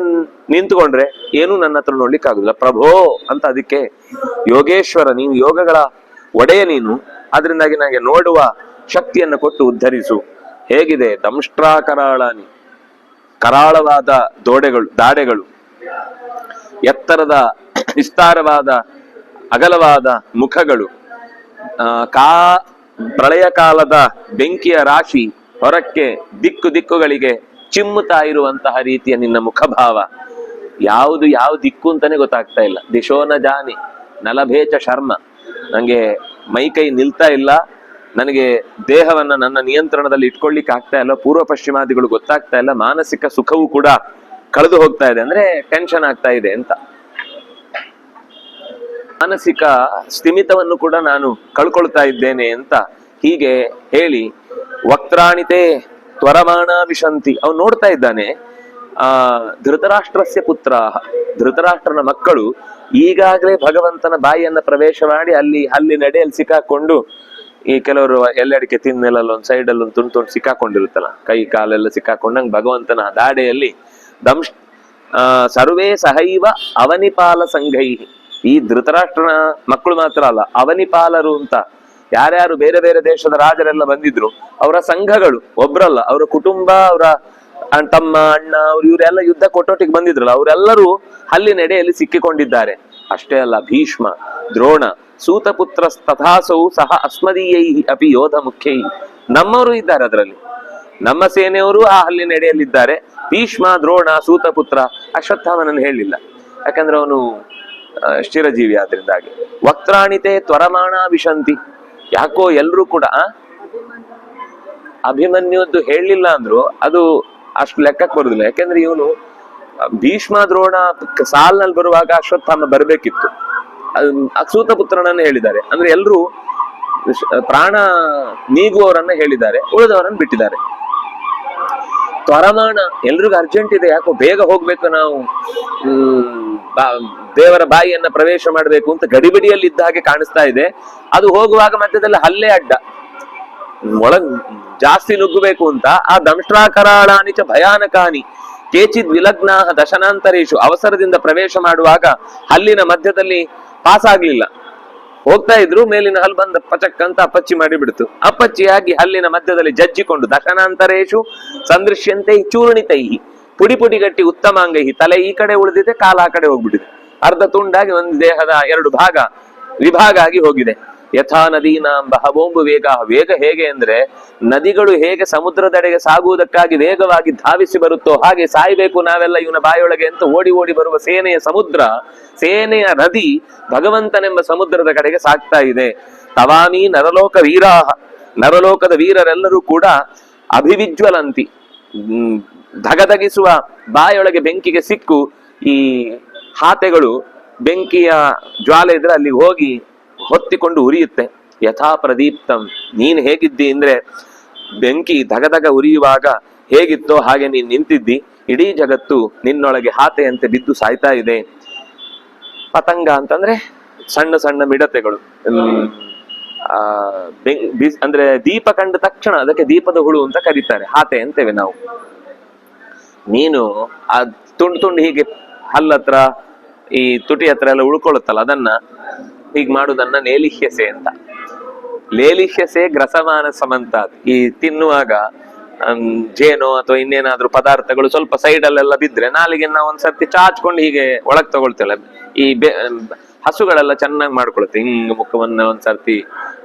ನಿಂತ್ಕೊಂಡ್ರೆ ಏನು ನನ್ನ ಹತ್ರ ನೋಡ್ಲಿಕ್ಕೆ ಆಗುದಿಲ್ಲ. ಪ್ರಭೋ ಅಂತ ಅದಕ್ಕೆ ಯೋಗೇಶ್ವರ, ನೀನು ಯೋಗಗಳ ಒಡೆಯ ನೀನು, ಆದ್ರಿಂದಾಗಿ ನನಗೆ ನೋಡುವ ಶಕ್ತಿಯನ್ನು ಕೊಟ್ಟು ಉದ್ಧರಿಸು. ಹೇಗಿದೆ ದಂಷ್ಟ್ರಾಕರಾಳಾನಿ, ಕರಾಳವಾದ ದಾಡೆಗಳು, ಎತ್ತರದ ವಿಸ್ತಾರವಾದ ಅಗಲವಾದ ಮುಖಗಳು, ಪ್ರಳಯ ಕಾಲದ ಬೆಂಕಿಯ ರಾಶಿ ಹೊರಕ್ಕೆ ದಿಕ್ಕುಗಳಿಗೆ ಚಿಮ್ಮುತ್ತಾ ಇರುವಂತಹ ರೀತಿಯ ನಿನ್ನ ಮುಖಭಾವ. ಯಾವ ದಿಕ್ಕು ಅಂತಾನೆ ಗೊತ್ತಾಗ್ತಾ ಇಲ್ಲ. ದಿಶೋನ ಜಾನಿ ನಲಭೇಚ ಶರ್ಮ, ನಂಗೆ ಮೈಕೈ ನಿಲ್ತಾ ಇಲ್ಲ, ನನಗೆ ದೇಹವನ್ನ ನನ್ನ ನಿಯಂತ್ರಣದಲ್ಲಿ ಇಟ್ಕೊಳ್ಳಿಕ್ಕೆ ಆಗ್ತಾ ಇಲ್ಲ, ಪೂರ್ವ ಪಶ್ಚಿಮಾದಿಗಳು ಗೊತ್ತಾಗ್ತಾ ಇಲ್ಲ, ಮಾನಸಿಕ ಸುಖವೂ ಕೂಡ ಕಳೆದು ಹೋಗ್ತಾ ಇದೆ, ಅಂದ್ರೆ ಟೆನ್ಷನ್ ಆಗ್ತಾ ಇದೆ ಅಂತ. ಮಾನಸಿಕ ಸ್ಥಿಮಿತವನ್ನು ಕೂಡ ನಾನು ಕಳ್ಕೊಳ್ತಾ ಇದ್ದೇನೆ ಅಂತ ಹೀಗೆ ಹೇಳಿ, ವಕ್ತ್ರಾಣಿತೆ ತ್ವರಮಾಣ ವಿಶಂತಿ, ಅವನು ನೋಡ್ತಾ ಇದ್ದಾನೆ. ಧೃತರಾಷ್ಟ್ರಸ್ಯ ಪುತ್ರ, ಧೃತರಾಷ್ಟ್ರನ ಮಕ್ಕಳು ಈಗಾಗಲೇ ಭಗವಂತನ ಬಾಯಿಯನ್ನ ಪ್ರವೇಶ ಮಾಡಿ ಅಲ್ಲಿ ನಡೆಯಲ್ಲಿ ಸಿಕ್ಕಾಕೊಂಡು ಈ ಕೆಲವರು ಎಲ್ಲಡಿಕೆ ತಿನ್ನೆಲ್ಲ ಒಂದ್ ಸೈಡ್ ಅಲ್ಲಿ ಒಂದು ತುಂಡು ಸಿಕ್ಕಾಕೊಂಡಿರುತ್ತಲ್ಲ, ಕೈ ಕಾಲೆಲ್ಲ ಸಿಕ್ಕಾಕೊಂಡಂಗ್ ಭಗವಂತನ ದಾಡೆಯಲ್ಲಿ ದಂಶ್ ಸರ್ವೇ ಸಹೈವ ಅವನಿಪಾಲ ಸಂಘೈ. ಈ ಧೃತರಾಷ್ಟ್ರನ ಮಕ್ಕಳು ಮಾತ್ರ ಅಲ್ಲ, ಅವನಿಪಾಲರು ಅಂತ ಯಾರ್ಯಾರು ಬೇರೆ ಬೇರೆ ದೇಶದ ರಾಜರೆಲ್ಲ ಬಂದಿದ್ರು, ಅವರ ಸಂಘಗಳು ಒಬ್ರಲ್ಲ, ಅವರ ಕುಟುಂಬ, ಅವರ ತಮ್ಮ ಅಣ್ಣ ಅವ್ರು ಇವರೆಲ್ಲ ಯುದ್ಧ ಕೊಟ್ಟೊಟ್ಟಿಗೆ ಬಂದಿದ್ರಲ್ಲ, ಅವರೆಲ್ಲರೂ ಹಲ್ಲಿನೆಡೆಯಲ್ಲಿ ಸಿಕ್ಕಿಕೊಂಡಿದ್ದಾರೆ. ಅಷ್ಟೇ ಅಲ್ಲ, ಭೀಷ್ಮ, ದ್ರೋಣ, ಸೂತಪುತ್ರ ತಥಾಸೌ ಸಹ ಅಸ್ಮದೀಯೈ ಅಪಿ ಯೋಧ ಮುಖ್ಯೈ. ನಮ್ಮವರು ಇದ್ದಾರೆ ಅದರಲ್ಲಿ, ನಮ್ಮ ಸೇನೆಯವರು ಆ ಹಲ್ಲಿನೆಡೆಯಲ್ಲಿದ್ದಾರೆ. ಭೀಷ್ಮ, ದ್ರೋಣ, ಸೂತಪುತ್ರ, ಅಶ್ವತ್ಥಾಮನನ್ನು ಹೇಳಿಲ್ಲ, ಯಾಕಂದ್ರೆ ಅವನು ಚಿರಜೀವಿ ಆದ್ರಿಂದಾಗಿ. ವಕ್ರಾಣಿತೆ ತ್ವರಮಾಣ ವಿಶಂತಿ. ಯಾಕೋ ಎಲ್ರೂ ಕೂಡ ಅಭಿಮನ್ಯುದ್ದು ಹೇಳಲಿಲ್ಲ ಅಂದ್ರು ಅದು ಅಷ್ಟು ಲೆಕ್ಕಕ್ಕೆ ಬರುದಿಲ್ಲ. ಯಾಕಂದ್ರೆ ಇವನು ಭೀಷ್ಮ, ದ್ರೋಣ ಸಾಲ್ನಲ್ಲಿ ಬರುವಾಗ ಅಶ್ವತ್ಥಾಮ ಬರ್ಬೇಕಿತ್ತು, ಸೂತಪುತ್ರನನ್ನ ಹೇಳಿದ್ದಾರೆ. ಅಂದ್ರೆ ಎಲ್ರು ಪ್ರಾಣ ನೀಗುವವರನ್ನ ಹೇಳಿದ್ದಾರೆ, ಉಳಿದವರನ್ನ ಬಿಟ್ಟಿದ್ದಾರೆ. ತ್ವರಮಾಣ, ಎಲ್ರಿಗೂ ಅರ್ಜೆಂಟ್ ಇದೆ, ಯಾಕೋ ಬೇಗ ಹೋಗ್ಬೇಕು ನಾವು, ದೇವರ ಬಾಯಿಯನ್ನ ಪ್ರವೇಶ ಮಾಡಬೇಕು ಅಂತ ಗಡಿಬಿಡಿಯಲ್ಲಿ ಇದ್ದ ಹಾಗೆ ಕಾಣಿಸ್ತಾ ಇದೆ. ಅದು ಹೋಗುವಾಗ ಮಧ್ಯದಲ್ಲಿ ಹಲ್ಲೆ ಅಡ್ಡ, ಒಳಗ್ ಜಾಸ್ತಿ ನುಗ್ಗಬೇಕು ಅಂತ. ಆ ದಂಷ್ಟ್ರಾಕರಾಳಾನಿಚ ಭಯಾನಕಾನಿ ಕೇಚಿದ್ ವಿಲಗ್ನಾ ದಶನಾಂತರೇಶು. ಅವಸರದಿಂದ ಪ್ರವೇಶ ಮಾಡುವಾಗ ಹಲ್ಲಿನ ಮಧ್ಯದಲ್ಲಿ ಪಾಸ್ ಆಗ್ಲಿಲ್ಲ, ಹೋಗ್ತಾ ಇದ್ರು, ಮೇಲಿನ ಹಲ್ಲು ಬಂದ ಪಚಕ್ ಅಂತ ಅಪ್ಪಚ್ಚಿ ಮಾಡಿ ಬಿಡ್ತು. ಅಪ್ಪಚ್ಚಿಯಾಗಿ ಹಲ್ಲಿನ ಮಧ್ಯದಲ್ಲಿ ಜಜ್ಜಿಕೊಂಡು ದಶನಾಂತರೇಶು ಸಂದೃಶ್ಯಂತೆ ಚೂರ್ಣಿತೈ, ಪುಡಿ ಪುಡಿ ಗಟ್ಟಿ ಉತ್ತಮಾಂಗೈ. ತಲೆ ಈ ಕಡೆ ಉಳಿದಿದೆ, ಕಾಲ ಆ ಕಡೆ ಹೋಗ್ಬಿಟ್ಟಿದೆ, ಅರ್ಧ ತುಂಡಾಗಿ ಒಂದು ದೇಹದ 2 ಭಾಗ ವಿಭಾಗ ಆಗಿ ಹೋಗಿದೆ. ಯಥಾ ನದೀನಾಂ ಬಹವೋಂಬು ವೇಗ. ವೇಗ ಹೇಗೆ ಅಂದ್ರೆ, ನದಿಗಳು ಹೇಗೆ ಸಮುದ್ರದೆಡೆಗೆ ಸಾಗುವುದಕ್ಕಾಗಿ ವೇಗವಾಗಿ ಧಾವಿಸಿ ಬರುತ್ತೋ ಹಾಗೆ ಸಾಯ್ಬೇಕು ನಾವೆಲ್ಲ ಇವನ ಬಾಯೊಳಗೆ ಅಂತ ಓಡಿ ಓಡಿ ಬರುವ ಸೇನೆಯ ಸಮುದ್ರ, ಸೇನೆಯ ನದಿ ಭಗವಂತನೆಂಬ ಸಮುದ್ರದ ಕಡೆಗೆ ಸಾಗ್ತಾ ಇದೆ. ತವಾಮಿ ನರಲೋಕ ವೀರಾಹ. ನರಲೋಕದ ವೀರರೆಲ್ಲರೂ ಕೂಡ ಅಭಿವಿಜ್ವಲಂತಿ, ಧಗಧಗಿಸುವ ಬಾಯೊಳಗೆ ಬೆಂಕಿಗೆ ಸಿಕ್ಕು ಈ ಹಾತೆಗಳು ಬೆಂಕಿಯ ಜ್ವಾಲೆ ಇದ್ರೆ ಅಲ್ಲಿ ಹೋಗಿ ಹೊತ್ತಿಕೊಂಡು ಉರಿಯುತ್ತೆ. ಯಥಾ ಪ್ರದೀಪ್ತಂ. ನೀನ್ ಹೇಗಿದ್ದಿ ಅಂದ್ರೆ, ಬೆಂಕಿ ಧಗಧಗ ಉರಿಯುವಾಗ ಹೇಗಿತ್ತೋ ಹಾಗೆ ನೀನ್ ನಿಂತಿದ್ದಿ. ಇಡೀ ಜಗತ್ತು ನಿನ್ನೊಳಗೆ ಹಾತೆಯಂತೆ ಬಿದ್ದು ಸಾಯ್ತಾ ಇದೆ. ಪತಂಗ ಅಂತಂದ್ರೆ ಸಣ್ಣ ಸಣ್ಣ ಮಿಡತೆಗಳು. ಅಂದ್ರೆ ದೀಪ ಕಂಡ ತಕ್ಷಣ ಅದಕ್ಕೆ ದೀಪದ ಹುಳು ಅಂತ ಕರೀತಾರೆ, ಹಾತೆ ಅಂತೇವೆ ನಾವು. ನೀನು ಆ ತುಂಡು ಹೀಗೆ ಹಲ್ಲತ್ರ ಈ ತುಟಿ ಹತ್ರ ಎಲ್ಲ ಉಳ್ಕೊಳ್ಳುತ್ತಲ್ಲ, ಅದನ್ನ ಹೀಗ್ ಮಾಡುದನ್ನ ಲೇಲಿಹ್ಯಸೆ ಅಂತ. ಲೇಲಿಹ್ಯಸೆ ಗ್ರಸಮಾನ ಸಮಂತ. ಈ ತಿನ್ನುವಾಗ ಜೇನು ಅಥವಾ ಇನ್ನೇನಾದ್ರೂ ಪದಾರ್ಥಗಳು ಸ್ವಲ್ಪ ಸೈಡ್ ಅಲ್ಲೆಲ್ಲ ಬಿದ್ರೆ ನಾಲಿಗೆ ನಾವು ಒಂದ್ಸರ್ತಿ ಚಾಚ್ಕೊಂಡು ಹೀಗೆ ಒಳಗ್ ತಗೊಳ್ತೇವೆ. ಈ ಹಸುಗಳೆಲ್ಲ ಚೆನ್ನಾಗಿ ಮಾಡ್ಕೊಳುತ್ತೆ, ಹಿಂಗ್ ಮುಖವನ್ನ ಒಂದ್ಸರ್ತಿ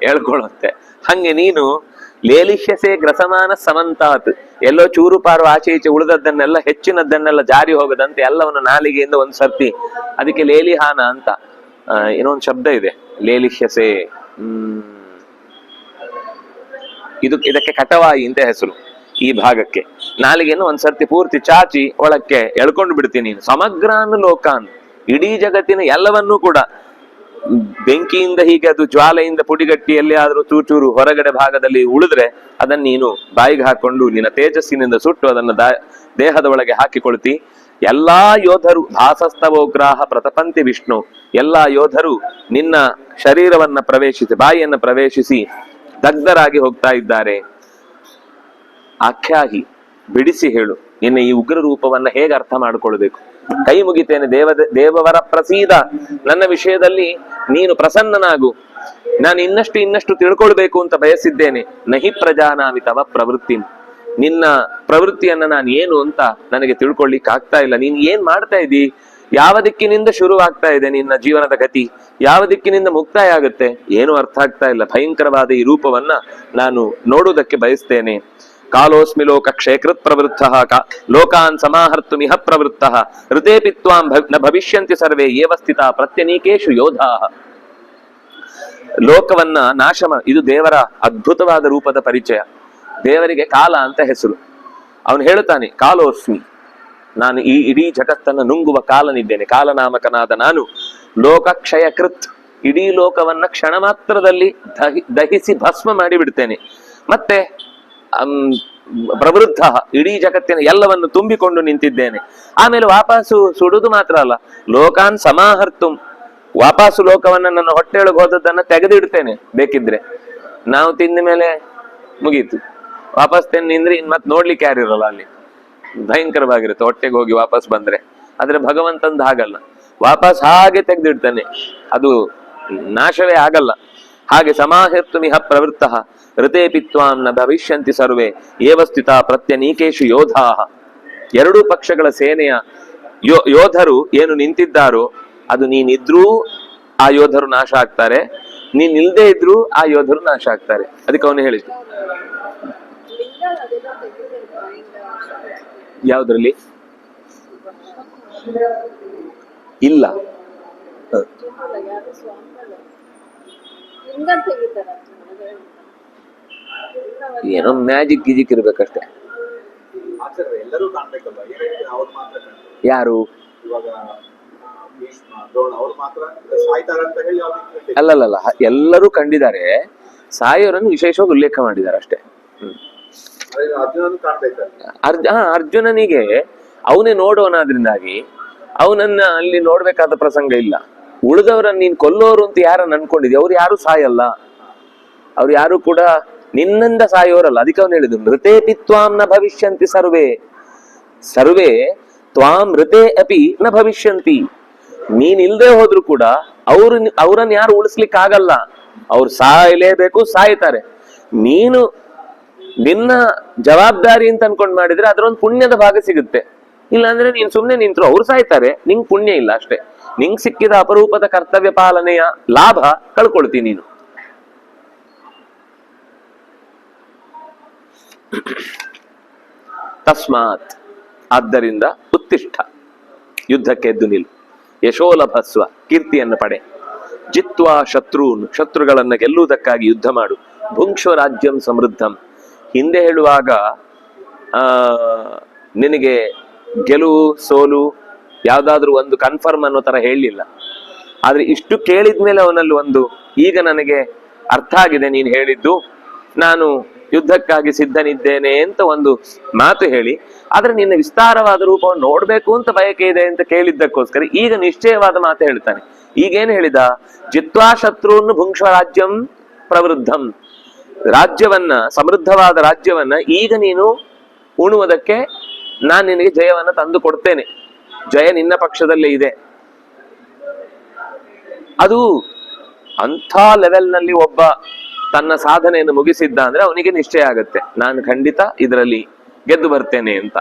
ಹೇಳ್ಕೊಳ್ಳುತ್ತೆ. ಹಂಗೆ ನೀನು ಲೇಲಿಹ್ಯಸೆ ಗ್ರಸಮಾನ ಸಮಂತಾತ್. ಎಲ್ಲೋ ಚೂರು ಪಾರು ಆಚೆ ಈಚೆ ಉಳಿದದ್ದನ್ನೆಲ್ಲ, ಹೆಚ್ಚಿನದ್ದನ್ನೆಲ್ಲ ಜಾರಿ ಹೋಗದಂತೆ ಎಲ್ಲವನ್ನು ನಾಲಿಗೆಯಿಂದ ಒಂದ್ಸರ್ತಿ, ಅದಕ್ಕೆ ಲೇಲಿಹಾನ ಅಂತ ಏನೋ ಒಂದು ಶಬ್ದ ಇದೆ, ಲೇಲಿಹ್ಯಸೆ. ಇದಕ್ಕೆ ಕಟವಾಯಿ ಅಂತ ಹೆಸರು. ಈ ಭಾಗಕ್ಕೆ ನಾಲಿಗೆಯನ್ನು ಒಂದ್ಸರ್ತಿ ಪೂರ್ತಿ ಚಾಚಿ ಒಳಕ್ಕೆ ಎಳ್ಕೊಂಡು ಬಿಡ್ತೀನಿ ನೀನು. ಸಮಗ್ರಾನ್ ಲೋಕಾನ್, ಇಡೀ ಜಗತ್ತಿನ ಎಲ್ಲವನ್ನೂ ಕೂಡ ಬೆಂಕಿಯಿಂದ ಹೀಗೆ ಅದು ಜ್ವಾಲೆಯಿಂದ ಪುಡಿಗಟ್ಟಿಯಲ್ಲಿ ಆದ್ರೂ ಚೂಚೂರು ಹೊರಗಡೆ ಭಾಗದಲ್ಲಿ ಉಳಿದ್ರೆ ಅದನ್ನ ನೀನು ಬಾಯಿಗೆ ಹಾಕೊಂಡು ನಿನ್ನ ತೇಜಸ್ಸಿನಿಂದ ಸುಟ್ಟು ಅದನ್ನ ದೇಹದ ಒಳಗೆ ಹಾಕಿಕೊಳ್ತಿ. ಎಲ್ಲಾ ಯೋಧರು ದಾಸಸ್ತವೋಗ್ರಾಹ ಪ್ರತಪಂತಿ ವಿಷ್ಣು. ಎಲ್ಲಾ ಯೋಧರು ನಿನ್ನ ಶರೀರವನ್ನ ಪ್ರವೇಶಿಸಿ, ಬಾಯಿಯನ್ನ ಪ್ರವೇಶಿಸಿ ದಗ್ಧರಾಗಿ ಹೋಗ್ತಾ ಇದ್ದಾರೆ. ಆಖ್ಯಾಹಿ, ಬಿಡಿಸಿ ಹೇಳು, ನಿನ್ನ ಈ ಉಗ್ರ ರೂಪವನ್ನ ಹೇಗೆ ಅರ್ಥ ಮಾಡಿಕೊಳ್ಬೇಕು. ಕೈ ಮುಗಿತೇನೆ, ದೇವವರ ಪ್ರಸೀದ, ನನ್ನ ವಿಷಯದಲ್ಲಿ ನೀನು ಪ್ರಸನ್ನನಾಗು. ನಾನು ಇನ್ನಷ್ಟು ತಿಳ್ಕೊಳ್ಬೇಕು ಅಂತ ಬಯಸಿದ್ದೇನೆ. ನಹಿ ಪ್ರಜಾನಾಮಿ ತವ ಪ್ರವೃತ್ತಿ. ನಿನ್ನ ಪ್ರವೃತ್ತಿಯನ್ನ ನಾನು ಏನು ಅಂತ ನನಗೆ ತಿಳ್ಕೊಳ್ಳಿಕ್ ಆಗ್ತಾ ಇಲ್ಲ. ನೀನ್ ಏನ್ ಮಾಡ್ತಾ ಇದ್ದಿ, ಯಾವ ದಿಕ್ಕಿನಿಂದ ಶುರುವಾಗ್ತಾ ಇದೆ ನಿನ್ನ ಜೀವನದ ಗತಿ, ಯಾವ ದಿಕ್ಕಿನಿಂದ ಮುಕ್ತಾಯ ಆಗುತ್ತೆ, ಏನು ಅರ್ಥ ಆಗ್ತಾ ಇಲ್ಲ. ಭಯಂಕರವಾದ ಈ ರೂಪವನ್ನ ನಾನು ನೋಡುವುದಕ್ಕೆ ಬಯಸ್ತೇನೆ. ಕಾಲೋಸ್ಮಿ ಲೋಕ ಕ್ಷೇಕೃತ್ ಪ್ರವೃತ್ತ ಲೋಕಾನ್ ಸಮಾಹರ್ತು ಮಿಹ ಪ್ರವೃತ್ತ ಋತೇಪಿ ತ್ವಾಂ ನ ಭವಿಷ್ಯಂತಿ ಸರ್ವೇ ಏವ ಸ್ಥಿತ ಪ್ರತ್ಯನೀಕೇಶು ಯೋಧಾ. ಲೋಕವನ್ನ ನಾಶ ಇದು ದೇವರ ಅದ್ಭುತವಾದ ರೂಪದ ಪರಿಚಯ. ದೇವರಿಗೆ ಕಾಲ ಅಂತ ಹೆಸರು. ಅವನು ಹೇಳುತ್ತಾನೆ, ಕಾಲೋಸ್ಮಿ, ನಾನು ಈ ಇಡೀ ಜಗತ್ತನ್ನ ನುಂಗುವ ಕಾಲನಿದ್ದೇನೆ. ಕಾಲನಾಮಕನಾದ ನಾನು ಲೋಕಕ್ಷಯಕೃತ್, ಇಡೀ ಲೋಕವನ್ನ ಕ್ಷಣ ಮಾತ್ರದಲ್ಲಿ ದಹಿಸಿ ಭಸ್ಮ ಮಾಡಿ ಬಿಡ್ತೇನೆ. ಮತ್ತೆ ಪ್ರವೃದ್ಧ, ಇಡೀ ಜಗತ್ತಿನ ಎಲ್ಲವನ್ನು ತುಂಬಿಕೊಂಡು ನಿಂತಿದ್ದೇನೆ. ಆಮೇಲೆ ವಾಪಸ್ಸು ಸುಡುದು ಮಾತ್ರ ಅಲ್ಲ, ಲೋಕಾನ್ ಸಮಾಹರ್ತು, ವಾಪಸ್ಸು ಲೋಕವನ್ನ ನನ್ನ ಹೊಟ್ಟೆಯೊಳಗೆ ಹೋದದ್ದನ್ನ ತೆಗೆದಿಡ್ತೇನೆ ಬೇಕಿದ್ರೆ. ನಾವು ತಿಂದ ಮೇಲೆ ಮುಗೀತು, ವಾಪಸ್ ತಿಂದ್ರೆ ಇನ್ ಮತ್ತೆ ನೋಡ್ಲಿಕ್ಕೆ ಯಾರಿರಲ್ಲ ಅಲ್ಲಿ, ಭಯಂಕರವಾಗಿರುತ್ತೆ ಹೊಟ್ಟೆಗೆ ಹೋಗಿ ವಾಪಸ್ ಬಂದ್ರೆ. ಆದ್ರೆ ಭಗವಂತಂದು ಹಾಗಲ್ಲ, ವಾಪಸ್ ಹಾಗೆ ತೆಗೆದಿಡ್ತಾನೆ, ಅದು ನಾಶವೇ ಆಗಲ್ಲ. ಹಾಗೆ ಸಮಾಹರ್ತು ಮಿಹ ಪ್ರವೃತ್ತ ಋತೆ ಪಿತ್ವಾಂ ನ ಭವಿಷ್ಯಂತಿ ಸರ್ವೇ ಏವ ಸ್ಥಿತ ಪ್ರತ್ಯನೀಕೇಶು ಯೋಧಾ. ಎರಡೂ ಪಕ್ಷಗಳ ಸೇನೆಯ ಯೋಧರು ಏನು ನಿಂತಿದ್ದಾರೋ ಅದು ನೀನಿದ್ರೂ ಆ ಯೋಧರು ನಾಶ ಆಗ್ತಾರೆ, ನೀನ್ ಇಲ್ದೇ ಇದ್ರೂ ಆ ಯೋಧರು ನಾಶ ಆಗ್ತಾರೆ. ಅದಕ್ಕೆ ಅವನು ಹೇಳಿದ್ದು ಯಾವ್ದ್ರಲ್ಲಿ ಇಲ್ಲ, ಏನೋ ಮ್ಯಾಜಿಕ್ ಗಿಜಿಕ್ ಇರ್ಬೇಕಷ್ಟೇ. ಯಾರು ಅಲ್ಲಲ್ಲ, ಎಲ್ಲರೂ ಕಂಡಿದ್ದಾರೆ, ಸಾಯೋರನ್ನು ವಿಶೇಷವಾಗಿ ಉಲ್ಲೇಖ ಮಾಡಿದ್ದಾರೆ ಅಷ್ಟೇ. ಅರ್ಜುನನಿಗೆ ಅವನೇ ನೋಡೋನಾದ್ರಿಂದಾಗಿ ಅವನನ್ನ ಅಲ್ಲಿ ನೋಡ್ಬೇಕಾದ ಪ್ರಸಂಗ ಇಲ್ಲ. ಉಳಿದವರನ್ನ ನೀನ್ ಕೊಲ್ಲೋರು ಅಂತ ಯಾರನ್ನ ಅನ್ಕೊಂಡಿದ್ಯ, ಅವ್ರು ಯಾರು ಸಾಯಲ್ಲ, ಅವ್ರು ಯಾರು ಕೂಡ ನಿನ್ನಿಂದ ಸಾಯೋರಲ್ಲ. ಅದಕ್ಕೆ ಅವನು ಹೇಳಿದ್ರು ನೃತೆ ಪಿತ್ವಾಂ ನ ಭವಿಷ್ಯಂತಿ ಸರ್ವೇ, ಸರ್ವೇ ತ್ವಾಂ ಋತೆ ಅಪಿ ನ ಭವಿಷ್ಯಂತಿ. ನೀನ್ ಇಲ್ದೇ ಹೋದ್ರು ಕೂಡ ಅವ್ರನ್ನ ಯಾರು ಉಳಿಸ್ಲಿಕ್ಕೆ ಆಗಲ್ಲ, ಅವ್ರು ಸಾಯಲೇಬೇಕು, ಸಾಯ್ತಾರೆ. ನೀನು ನಿನ್ನ ಜವಾಬ್ದಾರಿ ಅಂತ ಅನ್ಕೊಂಡ್ ಮಾಡಿದ್ರೆ ಅದರೊಂದು ಪುಣ್ಯದ ಭಾಗ ಸಿಗುತ್ತೆ. ಇಲ್ಲಾಂದ್ರೆ ನೀನ್ ಸುಮ್ನೆ ನಿಂತ್ರು ಅವ್ರು ಸಾಯ್ತಾರೆ, ನಿಂಗ್ ಪುಣ್ಯ ಇಲ್ಲ ಅಷ್ಟೇ. ನಿಂಗ್ ಸಿಕ್ಕಿದ ಅಪರೂಪದ ಕರ್ತವ್ಯ ಪಾಲನೆಯ ಲಾಭ ಕಳ್ಕೊಳ್ತೀನಿ ನೀನು. ತಸ್ಮಾತ್ ಆದ್ದರಿಂದ ಉತ್ತಿಷ್ಠ, ಯುದ್ಧಕ್ಕೆ ಎದ್ದು ನಿಲ್ಲು. ಯಶೋಲಭಸ್ವ, ಕೀರ್ತಿಯನ್ನು ಪಡೆ. ಜಿತ್ವಾ ಶತ್ರುನ್, ಶತ್ರುಗಳನ್ನ ಗೆಲ್ಲುವುದಕ್ಕಾಗಿ ಯುದ್ಧ ಮಾಡು. ಭುಂಕ್ಷ ರಾಜ್ಯಂ ಸಮೃದ್ಧಂ. ಹಿಂದೆ ಹೇಳುವಾಗ ನಿನಗೆ ಗೆಲುವು ಸೋಲು ಯಾವ್ದಾದ್ರು ಒಂದು ಕನ್ಫರ್ಮ್ ಅನ್ನೋ ತರ ಹೇಳಲಿಲ್ಲ. ಆದ್ರೆ ಇಷ್ಟು ಕೇಳಿದ್ಮೇಲೆ ಅವನಲ್ಲಿ ಒಂದು, ಈಗ ನನಗೆ ಅರ್ಥ ಆಗಿದೆ ನೀನು ಹೇಳಿದ್ದು, ನಾನು ಯುದ್ಧಕ್ಕಾಗಿ ಸಿದ್ಧನಿದ್ದೇನೆ ಅಂತ ಒಂದು ಮಾತು ಹೇಳಿ, ಆದ್ರೆ ನಿನ್ನ ವಿಸ್ತಾರವಾದ ರೂಪವನ್ನು ನೋಡ್ಬೇಕು ಅಂತ ಬಯಕೆ ಇದೆ ಅಂತ ಕೇಳಿದ್ದಕ್ಕೋಸ್ಕರ ಈಗ ನಿಶ್ಚಯವಾದ ಮಾತು ಹೇಳ್ತಾನೆ. ಈಗೇನು ಹೇಳಿದ? ಜಿತ್ವಾ ಶತ್ರುನ್ ಭುಂಕ್ಷ ರಾಜ್ಯಂ ಪ್ರವೃದ್ಧಂ. ರಾಜ್ಯವನ್ನ, ಸಮೃದ್ಧವಾದ ರಾಜ್ಯವನ್ನ ಈಗ ನೀನು ಉಣುವುದಕ್ಕೆ ನಾನು ನಿನಗೆ ಜಯವನ್ನ ತಂದು ಕೊಡ್ತೇನೆ. ಜಯ ನಿನ್ನ ಪಕ್ಷದಲ್ಲೇ ಇದೆ. ಅದು ಅಂಥ ಲೆವೆಲ್ನಲ್ಲಿ ಒಬ್ಬ ತನ್ನ ಸಾಧನೆಯನ್ನು ಮುಗಿಸಿದ್ದ ಅಂದ್ರೆ ಅವನಿಗೆ ನಿಶ್ಚಯ ಆಗತ್ತೆ, ನಾನು ಖಂಡಿತ ಇದರಲ್ಲಿ ಗೆದ್ದು ಬರ್ತೇನೆ ಅಂತ.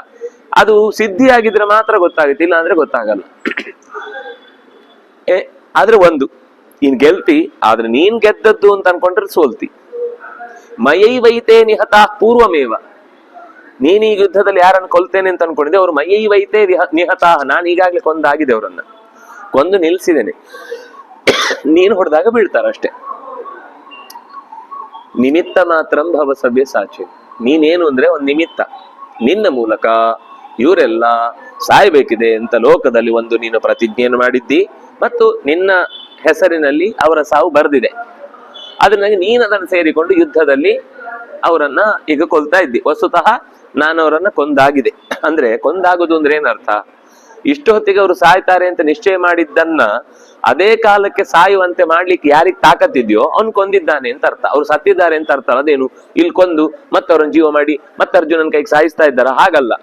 ಅದು ಸಿದ್ಧಿಯಾಗಿದ್ರೆ ಮಾತ್ರ ಗೊತ್ತಾಗುತ್ತೆ, ಇಲ್ಲ ಅಂದ್ರೆ ಗೊತ್ತಾಗಲ್ಲ. ಆದ್ರೆ ಒಂದು, ನೀನ್ ಗೆಲ್ತಿ, ಆದ್ರೆ ನೀನ್ ಗೆದ್ದದ್ದು ಅಂತ ಅನ್ಕೊಂಡ್ರೆ ಸೋಲ್ತಿ. ಮಯೈವೈತೆ ನಿಹತಾ ಪೂರ್ವಮೇವ. ನೀನ್ ಈ ಯುದ್ಧದಲ್ಲಿ ಯಾರನ್ನು ಕೊಲ್ತೇನೆ ಅಂತ ಅನ್ಕೊಂಡಿದ್ದೆ, ಅವ್ರು ಮಯೈವೈತೆ ನಿಹತಾ, ನಾನು ಈಗಾಗ್ಲೇ ಕೊಂದಾಗಿದೆ, ಅವರನ್ನ ಕೊಂದು ನಿಲ್ಸಿದ್ದೇನೆ. ನೀನು ಹೊಡೆದಾಗ ಬೀಳ್ತಾರಷ್ಟೇ. ನಿಮಿತ್ತ ಮಾತ್ರ ಭವ ಸಭ್ಯ ಸಾಚಿ. ನೀನೇನು ಅಂದ್ರೆ ಒಂದು ನಿಮಿತ್ತ, ನಿನ್ನ ಮೂಲಕ ಇವರೆಲ್ಲ ಸಾಯ್ಬೇಕಿದೆ ಅಂತ ಲೋಕದಲ್ಲಿ ಒಂದು ನೀನು ಪ್ರತಿಜ್ಞೆಯನ್ನು ಮಾಡಿದ್ದಿ, ಮತ್ತು ನಿನ್ನ ಹೆಸರಿನಲ್ಲಿ ಅವರ ಸಾವು ಬರೆದಿದೆ. ಅದನ್ನಾಗಿ ನೀನು ಅದನ್ನು ಸೇರಿಕೊಂಡು ಯುದ್ಧದಲ್ಲಿ ಅವರನ್ನ ಈಗ ಕೊಲ್ತಾ ಇದ್ದಿ. ವಸ್ತುತಃ ನಾನು ಅವರನ್ನ ಕೊಂದಾಗಿದೆ. ಅಂದ್ರೆ ಕೊಂದಾಗುದು ಅಂದ್ರೆ ಏನರ್ಥ? ಇಷ್ಟು ಹೊತ್ತಿಗೆ ಅವರು ಸಾಯ್ತಾರೆ ಅಂತ ನಿಶ್ಚಯ ಮಾಡಿದ್ದನ್ನ ಅದೇ ಕಾಲಕ್ಕೆ ಸಾಯುವಂತೆ ಮಾಡ್ಲಿಕ್ಕೆ ಯಾರಿಗೆ ತಾಕತ್ತಿದ್ಯೋ ಅವ್ನು ಕೊಂದಿದ್ದಾನೆ ಅಂತ ಅರ್ಥ. ಅವ್ರು ಸತ್ತಿದ್ದಾರೆ ಅಂತ ಅರ್ಥ. ಅದೇನು ಇಲ್ಲಿ ಕೊಂದು ಮತ್ತೆ ಅವ್ರನ್ನ ಜೀವ ಮಾಡಿ ಮತ್ತೆ ಅರ್ಜುನನ್ ಕೈಗೆ ಸಾಯಿಸ್ತಾ ಇದ್ದಾರ? ಹಾಗಲ್ಲ.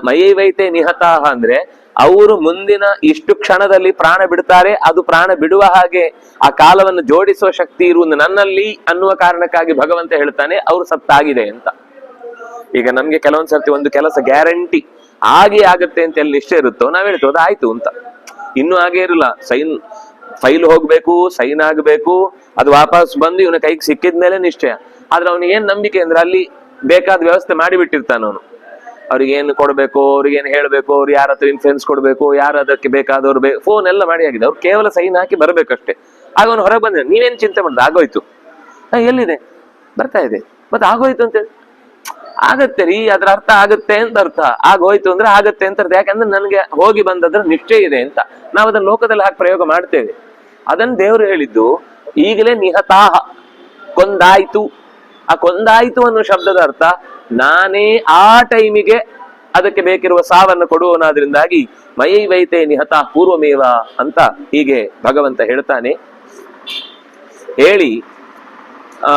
ಮಯೈವೈತೆ ನಿಹತಾಹ ಅಂದ್ರೆ ಅವರು ಮುಂದಿನ ಇಷ್ಟು ಕ್ಷಣದಲ್ಲಿ ಪ್ರಾಣ ಬಿಡ್ತಾರೆ, ಅದು ಪ್ರಾಣ ಬಿಡುವ ಹಾಗೆ ಆ ಕಾಲವನ್ನು ಜೋಡಿಸುವ ಶಕ್ತಿ ಇರುವುದು ನನ್ನಲ್ಲಿ ಅನ್ನುವ ಕಾರಣಕ್ಕಾಗಿ ಭಗವಂತ ಹೇಳ್ತಾನೆ ಅವ್ರು ಸತ್ತಾಗಿದೆ ಅಂತ. ಈಗ ನಮ್ಗೆ ಕೆಲವೊಂದ್ಸರ್ತಿ ಒಂದು ಕೆಲಸ ಗ್ಯಾರಂಟಿ ಹಾಗೆ ಆಗತ್ತೆ ಅಂತ ಎಲ್ಲಿ ನಿಶ್ಚಯ ಇರುತ್ತೋ ನಾವ್ ಹೇಳ್ತೇವೆ ಅದು ಆಯ್ತು ಅಂತ. ಇನ್ನೂ ಹಾಗೆ ಇರಲ್ಲ, ಫೈಲ್ ಹೋಗ್ಬೇಕು, ಸೈನ್ ಆಗ್ಬೇಕು, ಅದು ವಾಪಸ್ ಬಂದು ಇವನ ಕೈಗೆ ಸಿಕ್ಕಿದ್ಮೇಲೆ ನಿಶ್ಚಯ. ಆದ್ರೆ ಅವನಿಗೆ ಏನ್ ನಂಬಿಕೆ ಅಂದ್ರೆ ಅಲ್ಲಿ ಬೇಕಾದ ವ್ಯವಸ್ಥೆ ಮಾಡಿಬಿಟ್ಟಿರ್ತಾನ ಅವನು. ಅವ್ರಿಗೆ ಏನು ಕೊಡ್ಬೇಕು, ಅವ್ರಿಗೇನು ಹೇಳ್ಬೇಕು, ಅವ್ರು ಯಾರ ಹತ್ರ ಇನ್ಫ್ಲೂಯೆನ್ಸ್ ಕೊಡ್ಬೇಕು, ಯಾರು ಅದಕ್ಕೆ ಬೇಕಾದವ್ರು ಫೋನ್ ಎಲ್ಲ ಮಾಡಿ ಆಗಿದೆ. ಅವ್ರು ಕೇವಲ ಸೈನ್ ಹಾಕಿ ಬರ್ಬೇಕಷ್ಟೇ. ಆಗ ಅವನು ಹೊರಗೆ ಬಂದ, ನೀವೇನ್ ಚಿಂತೆ ಮಾಡುದು, ಆಗೋಯ್ತು. ಎಲ್ಲಿದೆ, ಬರ್ತಾ ಇದೆ, ಮತ್ತೆ ಆಗೋಯ್ತು ಅಂತ. ಆಗತ್ತೆ ರೀ, ಅದ್ರ ಅರ್ಥ ಆಗತ್ತೆ ಅಂತ ಅರ್ಥ. ಆಗೋಯ್ತು ಅಂದ್ರೆ ಆಗತ್ತೆ ಅಂತ ಅರ್ಥ. ಯಾಕಂದ್ರೆ ನನ್ಗೆ ಹೋಗಿ ಬಂದದ್ರ ನಿಶ್ಚಯ ಇದೆ ಅಂತ ನಾವು ಅದನ್ನ ಲೋಕದಲ್ಲಿ ಹಾಕಿ ಪ್ರಯೋಗ ಮಾಡ್ತೇವೆ. ಅದನ್ನ ದೇವರು ಹೇಳಿದ್ದು ಈಗಲೇ ನಿಹತಾಹ, ಕೊಂದಾಯ್ತು. ಆ ಕೊಂದಾಯ್ತು ಅನ್ನೋ ಶಬ್ದದ ಅರ್ಥ ನಾನೇ ಆ ಟೈಮಿಗೆ ಅದಕ್ಕೆ ಬೇಕಿರುವ ಸಾವನ್ನು ಕೊಡುವನಾದ್ರಿಂದಾಗಿ ಮಯೈವೈತೆ ನಿಹತಾ ಪೂರ್ವಮೇವ ಅಂತ ಹೀಗೆ ಭಗವಂತ ಹೇಳ್ತಾನೆ. ಹೇಳಿ ಆ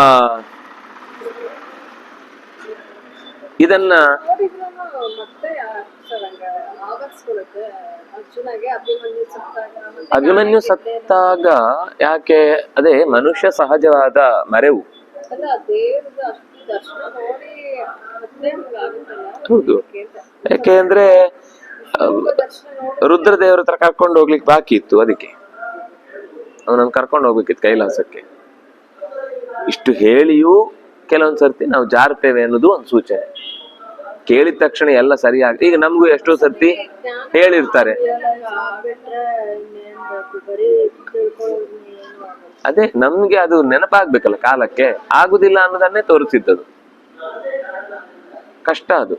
ಇದನ್ನ ಅಭಿಮನ್ಯು ಸತ್ತಾಗ ಯಾಕೆ, ಅದೇ ಮನುಷ್ಯ ಸಹಜವಾದ ಮರೆವು. ಹೌದು, ಯಾಕೆ ಅಂದ್ರೆ ರುದ್ರದೇವರ ಹತ್ರ ಕರ್ಕೊಂಡು ಹೋಗ್ಲಿಕ್ಕೆ ಬಾಕಿ ಇತ್ತು, ಅದಕ್ಕೆ ಅವನನ್ನು ಕರ್ಕೊಂಡು ಹೋಗ್ಬೇಕಿತ್ತು ಕೈಲಾಸಕ್ಕೆ. ಇಷ್ಟು ಹೇಳಿಯೂ ಕೆಲವೊಂದ್ಸರ್ತಿ ನಾವು ಜಾರ್ತೇವೆ ಅನ್ನೋದು ಒಂದು ಸೂಚನೆ. ಕೇಳಿದ ತಕ್ಷಣ ಎಲ್ಲ ಸರಿಯಾಗಿ, ಈಗ ನಮಗೂ ಎಷ್ಟೋ ಸರ್ತಿ ಹೇಳಿರ್ತಾರೆ, ಅದೇ ನಮ್ಗೆ ಅದು ನೆನಪಾಗ್ಬೇಕಲ್ಲ ಕಾಲಕ್ಕೆ, ಆಗುದಿಲ್ಲ ಅನ್ನೋದನ್ನೇ ತೋರಿಸಿದ್ದದು. ಕಷ್ಟ ಅದು.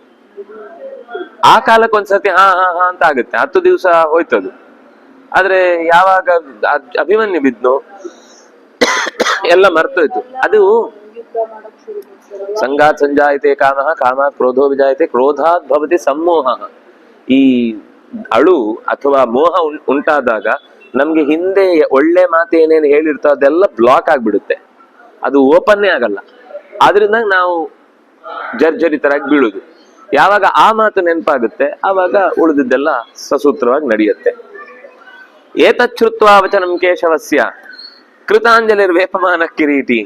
ಆ ಕಾಲಕ್ಕೆ ಒಂದ್ಸರ್ತಿ ಹಾ ಹಾ ಹಾ ಅಂತ ಆಗುತ್ತೆ, 10 ದಿವಸ ಹೋಯ್ತದು. ಆದ್ರೆ ಯಾವಾಗ ಅಭಿಮನ್ಯು ಬಿದ್ನು ಎಲ್ಲ ಮರ್ತೋಯ್ತು. ಅದು ಸಂಗಾತ್ ಸಂಜಾಯತೆ ಕಾಮಃ, ಕಾಮಾತ್ ಕ್ರೋಧೋ ವಿಜಾಯತೆ, ಕ್ರೋಧಾತ್ ಭವತಿ ಸಮ್ಮೋಹ. ಈ ಅಳು ಅಥವಾ ಮೋಹ ಉಂಟಾದಾಗ ನಮ್ಗೆ ಹಿಂದೆ ಒಳ್ಳೆ ಮಾತು ಏನೇನು ಹೇಳಿರ್ತೋ ಅದೆಲ್ಲ ಬ್ಲಾಕ್ ಆಗ್ಬಿಡುತ್ತೆ, ಅದು ಓಪನ್ನೇ ಆಗಲ್ಲ. ಆದ್ರಿಂದ ನಾವು ಜರ್ಜರಿತರಾಗಿ ಬೀಳುದು. ಯಾವಾಗ ಆ ಮಾತು ನೆನಪಾಗುತ್ತೆ ಆವಾಗ ಉಳಿದಿದ್ದೆಲ್ಲ ಸಸೂತ್ರವಾಗಿ ನಡೆಯುತ್ತೆ. ಏತಚ್ಛ್ರುತ್ವಾ ವಚನಂ ಕೇಶವಸ್ಯ ಕೃತಾಂಜಲಿರ್ವೇಪಮಾನ ಕಿರೀಟಿ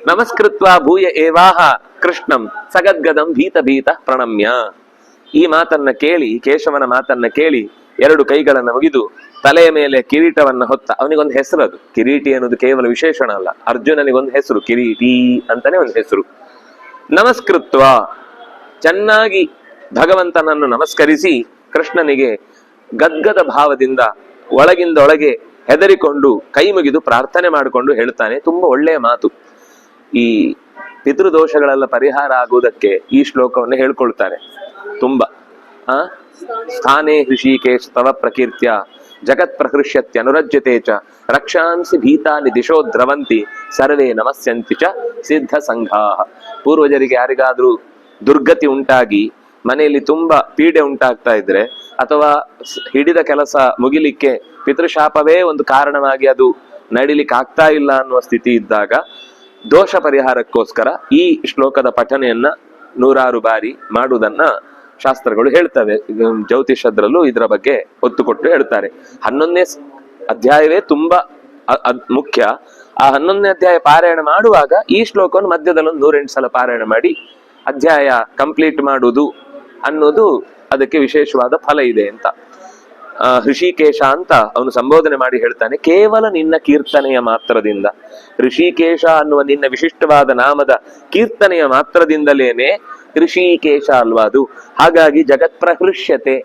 ನಮಸ್ಕೃತ್ವಾ ಭೂಯ ಏವಾಹ ಕೃಷ್ಣಂ ಸಗದ್ಗದಂ ಭೀತ ಭೀತ ಪ್ರಣಮ್ಯ. ಈ ಮಾತನ್ನ ಕೇಳಿ, ಕೇಶವನ ಮಾತನ್ನ ಕೇಳಿ 2 ಕೈಗಳನ್ನು ಮುಗಿದು ತಲೆಯ ಮೇಲೆ ಕಿರೀಟವನ್ನ ಹೊತ್ತ, ಅವನಿಗೊಂದು ಹೆಸರು, ಅದು ಕಿರೀಟಿ ಅನ್ನೋದು ಕೇವಲ ವಿಶೇಷಣ ಅಲ್ಲ, ಅರ್ಜುನನಿಗೊಂದು ಹೆಸರು ಕಿರೀಟಿ ಅಂತಾನೆ ಒಂದು ಹೆಸರು. ನಮಸ್ಕೃತ್ವ, ಚೆನ್ನಾಗಿ ಭಗವಂತನನ್ನು ನಮಸ್ಕರಿಸಿ ಕೃಷ್ಣನಿಗೆ ಗದ್ಗದ ಭಾವದಿಂದ ಒಳಗಿಂದೊಳಗೆ ಹೆದರಿಕೊಂಡು ಕೈ ಮುಗಿದು ಪ್ರಾರ್ಥನೆ ಮಾಡಿಕೊಂಡು ಹೇಳ್ತಾನೆ. ತುಂಬಾ ಒಳ್ಳೆಯ ಮಾತು. ಈ ಪಿತೃದೋಷಗಳೆಲ್ಲ ಪರಿಹಾರ ಆಗುವುದಕ್ಕೆ ಈ ಶ್ಲೋಕವನ್ನು ಹೇಳ್ಕೊಳ್ತಾರೆ ತುಂಬಾ. ಸ್ಥಾನೇ ಹೃಷಿಕೇಶ ತವ ಪ್ರಕೀರ್ತ್ಯ ಜಗತ್ ಪ್ರಹೃಷ್ಯತ್ಯ ಅನುರಜ್ಯತೆ ಚ ರಕ್ಷಾಂಸಿ ಭೀತಾನಿ ದಿಶೋ ದ್ರವಂತಿ ಸರ್ವೇ ನಮಸ್ಯಂತಿ ಚ ಸಿದ್ಧ ಸಂಘಾ. ಪೂರ್ವಜರಿಗೆ ಯಾರಿಗಾದ್ರೂ ದುರ್ಗತಿ ಉಂಟಾಗಿ ಮನೆಯಲ್ಲಿ ತುಂಬಾ ಪೀಡೆ ಉಂಟಾಗ್ತಾ ಇದ್ರೆ, ಅಥವಾ ಹಿಡಿದ ಕೆಲಸ ಮುಗಿಲಿಕ್ಕೆ ಪಿತೃಶಾಪವೇ ಒಂದು ಕಾರಣವಾಗಿ ಅದು ನಡಿಲಿಕ್ಕೆ ಆಗ್ತಾ ಇಲ್ಲ ಅನ್ನುವ ಸ್ಥಿತಿ ಇದ್ದಾಗ ದೋಷ ಪರಿಹಾರಕ್ಕೋಸ್ಕರ ಈ ಶ್ಲೋಕದ ಪಠನೆಯನ್ನ 100 ಬಾರಿ ಮಾಡುವುದನ್ನ ಶಾಸ್ತ್ರಗಳು ಹೇಳ್ತವೆ. ಜ್ಯೋತಿಷದ್ರಲ್ಲೂ ಇದರ ಬಗ್ಗೆ ಒತ್ತು ಕೊಟ್ಟು ಹೇಳ್ತಾರೆ. 11ನೇ ಅಧ್ಯಾಯವೇ ತುಂಬಾ ಮುಖ್ಯ. ಆ 11ನೇ ಅಧ್ಯಾಯ ಪಾರಾಯಣ ಮಾಡುವಾಗ ಈ ಶ್ಲೋಕವನ್ನು ಮಧ್ಯದಲ್ಲಿ 108 ಸಲ ಪಾರಾಯಣ ಮಾಡಿ ಅಧ್ಯಾಯ ಕಂಪ್ಲೀಟ್ ಮಾಡುವುದು ಅನ್ನೋದು ಅದಕ್ಕೆ ವಿಶೇಷವಾದ ಫಲ ಇದೆ ಅಂತ. ಹೃಷಿಕೇಶ ಅಂತ ಅವನು ಸಂಬೋಧನೆ ಮಾಡಿ ಹೇಳ್ತಾನೆ. ಕೇವಲ ನಿನ್ನ ಕೀರ್ತನೆಯ ಮಾತ್ರದಿಂದ, ಋಷಿಕೇಶ ಅನ್ನುವ ನಿನ್ನ ವಿಶಿಷ್ಟವಾದ ನಾಮದ ಕೀರ್ತನೆಯ ಮಾತ್ರದಿಂದಲೇನೆ ಋಷಿಕೇಶ ಅಲ್ವಾ ಅದು. ಹಾಗಾಗಿ ಜಗತ್ ಪ್ರಹೃಷ್ಯತೆ,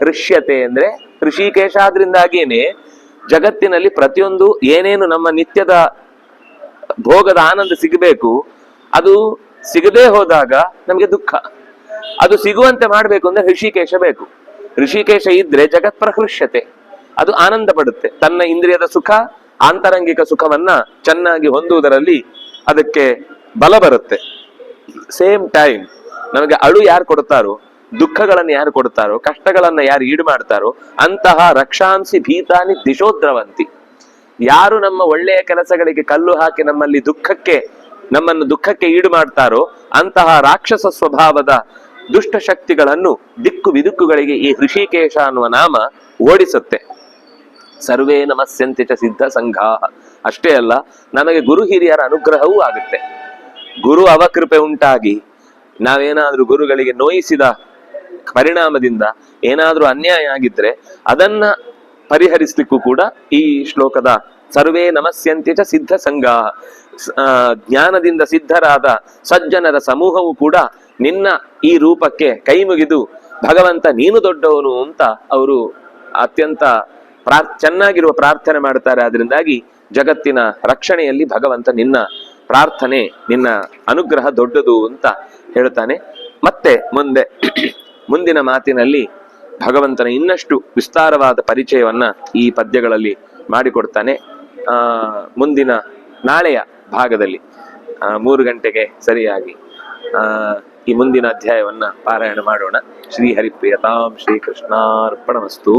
ಹೃಷ್ಯತೆ ಅಂದ್ರೆ ಋಷಿಕೇಶ ಆದ್ರಿಂದಾಗೇನೆ ಜಗತ್ತಿನಲ್ಲಿ ಪ್ರತಿಯೊಂದು ಏನೇನು ನಮ್ಮ ನಿತ್ಯದ ಭೋಗದ ಆನಂದ ಸಿಗಬೇಕು ಅದು ಸಿಗದೆ ಹೋದಾಗ ನಮ್ಗೆ ದುಃಖ. ಅದು ಸಿಗುವಂತೆ ಮಾಡ್ಬೇಕು ಅಂದ್ರೆ ಋಷಿಕೇಶ ಬೇಕು. ಋಷಿಕೇಶ ಇದ್ರೆ ಜಗತ್ ಪ್ರಹೃಷ್ಯತೆ, ಅದು ಆನಂದ ಪಡುತ್ತೆ. ತನ್ನ ಇಂದ್ರಿಯದ ಸುಖ, ಆಂತರಂಗಿಕ ಸುಖವನ್ನ ಚೆನ್ನಾಗಿ ಹೊಂದುವುದರಲ್ಲಿ ಅದಕ್ಕೆ ಬಲ ಬರುತ್ತೆ. ಸೇಮ್ ಟೈಮ್ ನಮಗೆ ಅಳು ಯಾರು ಕೊಡ್ತಾರೋ, ದುಃಖಗಳನ್ನು ಯಾರು ಕೊಡ್ತಾರೋ, ಕಷ್ಟಗಳನ್ನ ಯಾರು ಈಡು ಮಾಡ್ತಾರೋ ಅಂತಹ ರಕ್ಷಾಂಸಿ ಭೀತಾನಿ ದಿಶೋದ್ರವಂತಿ. ಯಾರು ನಮ್ಮ ಒಳ್ಳೆಯ ಕೆಲಸಗಳಿಗೆ ಕಲ್ಲು ಹಾಕಿ ನಮ್ಮನ್ನು ದುಃಖಕ್ಕೆ ಈಡು ಮಾಡ್ತಾರೋ ಅಂತಹ ರಾಕ್ಷಸ ಸ್ವಭಾವದ ದುಷ್ಟ ಶಕ್ತಿಗಳನ್ನು ದಿಕ್ಕು ವಿದುಕ್ಕುಗಳಿಗೆ ಈ ಹೃಷಿಕೇಶ ಅನ್ನುವ ನಾಮ ಓಡಿಸುತ್ತೆ. ಸರ್ವೇ ನಮಸ್ಯಂತಿ ಚ ಸಿದ್ಧ ಸಂಘಾ. ಅಷ್ಟೇ ಅಲ್ಲ, ನಮಗೆ ಗುರು ಹಿರಿಯರ ಅನುಗ್ರಹವೂ ಆಗುತ್ತೆ. ಗುರು ಅವಕೃಪೆ ಉಂಟಾಗಿ ನಾವೇನಾದ್ರೂ ಗುರುಗಳಿಗೆ ನೋಯಿಸಿದ ಪರಿಣಾಮದಿಂದ ಏನಾದ್ರೂ ಅನ್ಯಾಯ ಆಗಿದ್ರೆ ಅದನ್ನ ಪರಿಹರಿಸಲಿಕ್ಕೂ ಕೂಡ ಈ ಶ್ಲೋಕದ ಸರ್ವೇ ನಮಸ್ಯಂತಿ ಚ ಸಿದ್ಧ ಸಂಘಾ, ಜ್ಞಾನದಿಂದ ಸಿದ್ಧರಾದ ಸಜ್ಜನರ ಸಮೂಹವು ಕೂಡ ನಿನ್ನ ಈ ರೂಪಕ್ಕೆ ಕೈ ಮುಗಿದು ಭಗವಂತ ನೀನು ದೊಡ್ಡವನು ಅಂತ ಅವರು ಅತ್ಯಂತ ಚೆನ್ನಾಗಿರುವ ಪ್ರಾರ್ಥನೆ ಮಾಡ್ತಾರೆ. ಅದರಿಂದಾಗಿ ಜಗತ್ತಿನ ರಕ್ಷಣೆಯಲ್ಲಿ ಭಗವಂತ ನಿನ್ನ ಪ್ರಾರ್ಥನೆ, ನಿನ್ನ ಅನುಗ್ರಹ ದೊಡ್ಡದು ಅಂತ ಹೇಳ್ತಾನೆ. ಮತ್ತೆ ಮುಂದಿನ ಮಾತಿನಲ್ಲಿ ಭಗವಂತನ ಇನ್ನಷ್ಟು ವಿಸ್ತಾರವಾದ ಪರಿಚಯವನ್ನ ಈ ಪದ್ಯಗಳಲ್ಲಿ ಮಾಡಿಕೊಡ್ತಾನೆ. ಮುಂದಿನ ನಾಳೆಯ ಭಾಗದಲ್ಲಿ 3 ಗಂಟೆಗೆ ಸರಿಯಾಗಿ ಈ ಮುಂದಿನ ಅಧ್ಯಾಯವನ್ನ ಪಾರಾಯಣ ಮಾಡೋಣ. ಶ್ರೀಹರಿಪ್ರಿಯತಾಂ ಶ್ರೀಕೃಷ್ಣಾರ್ಪಣಮಸ್ತು.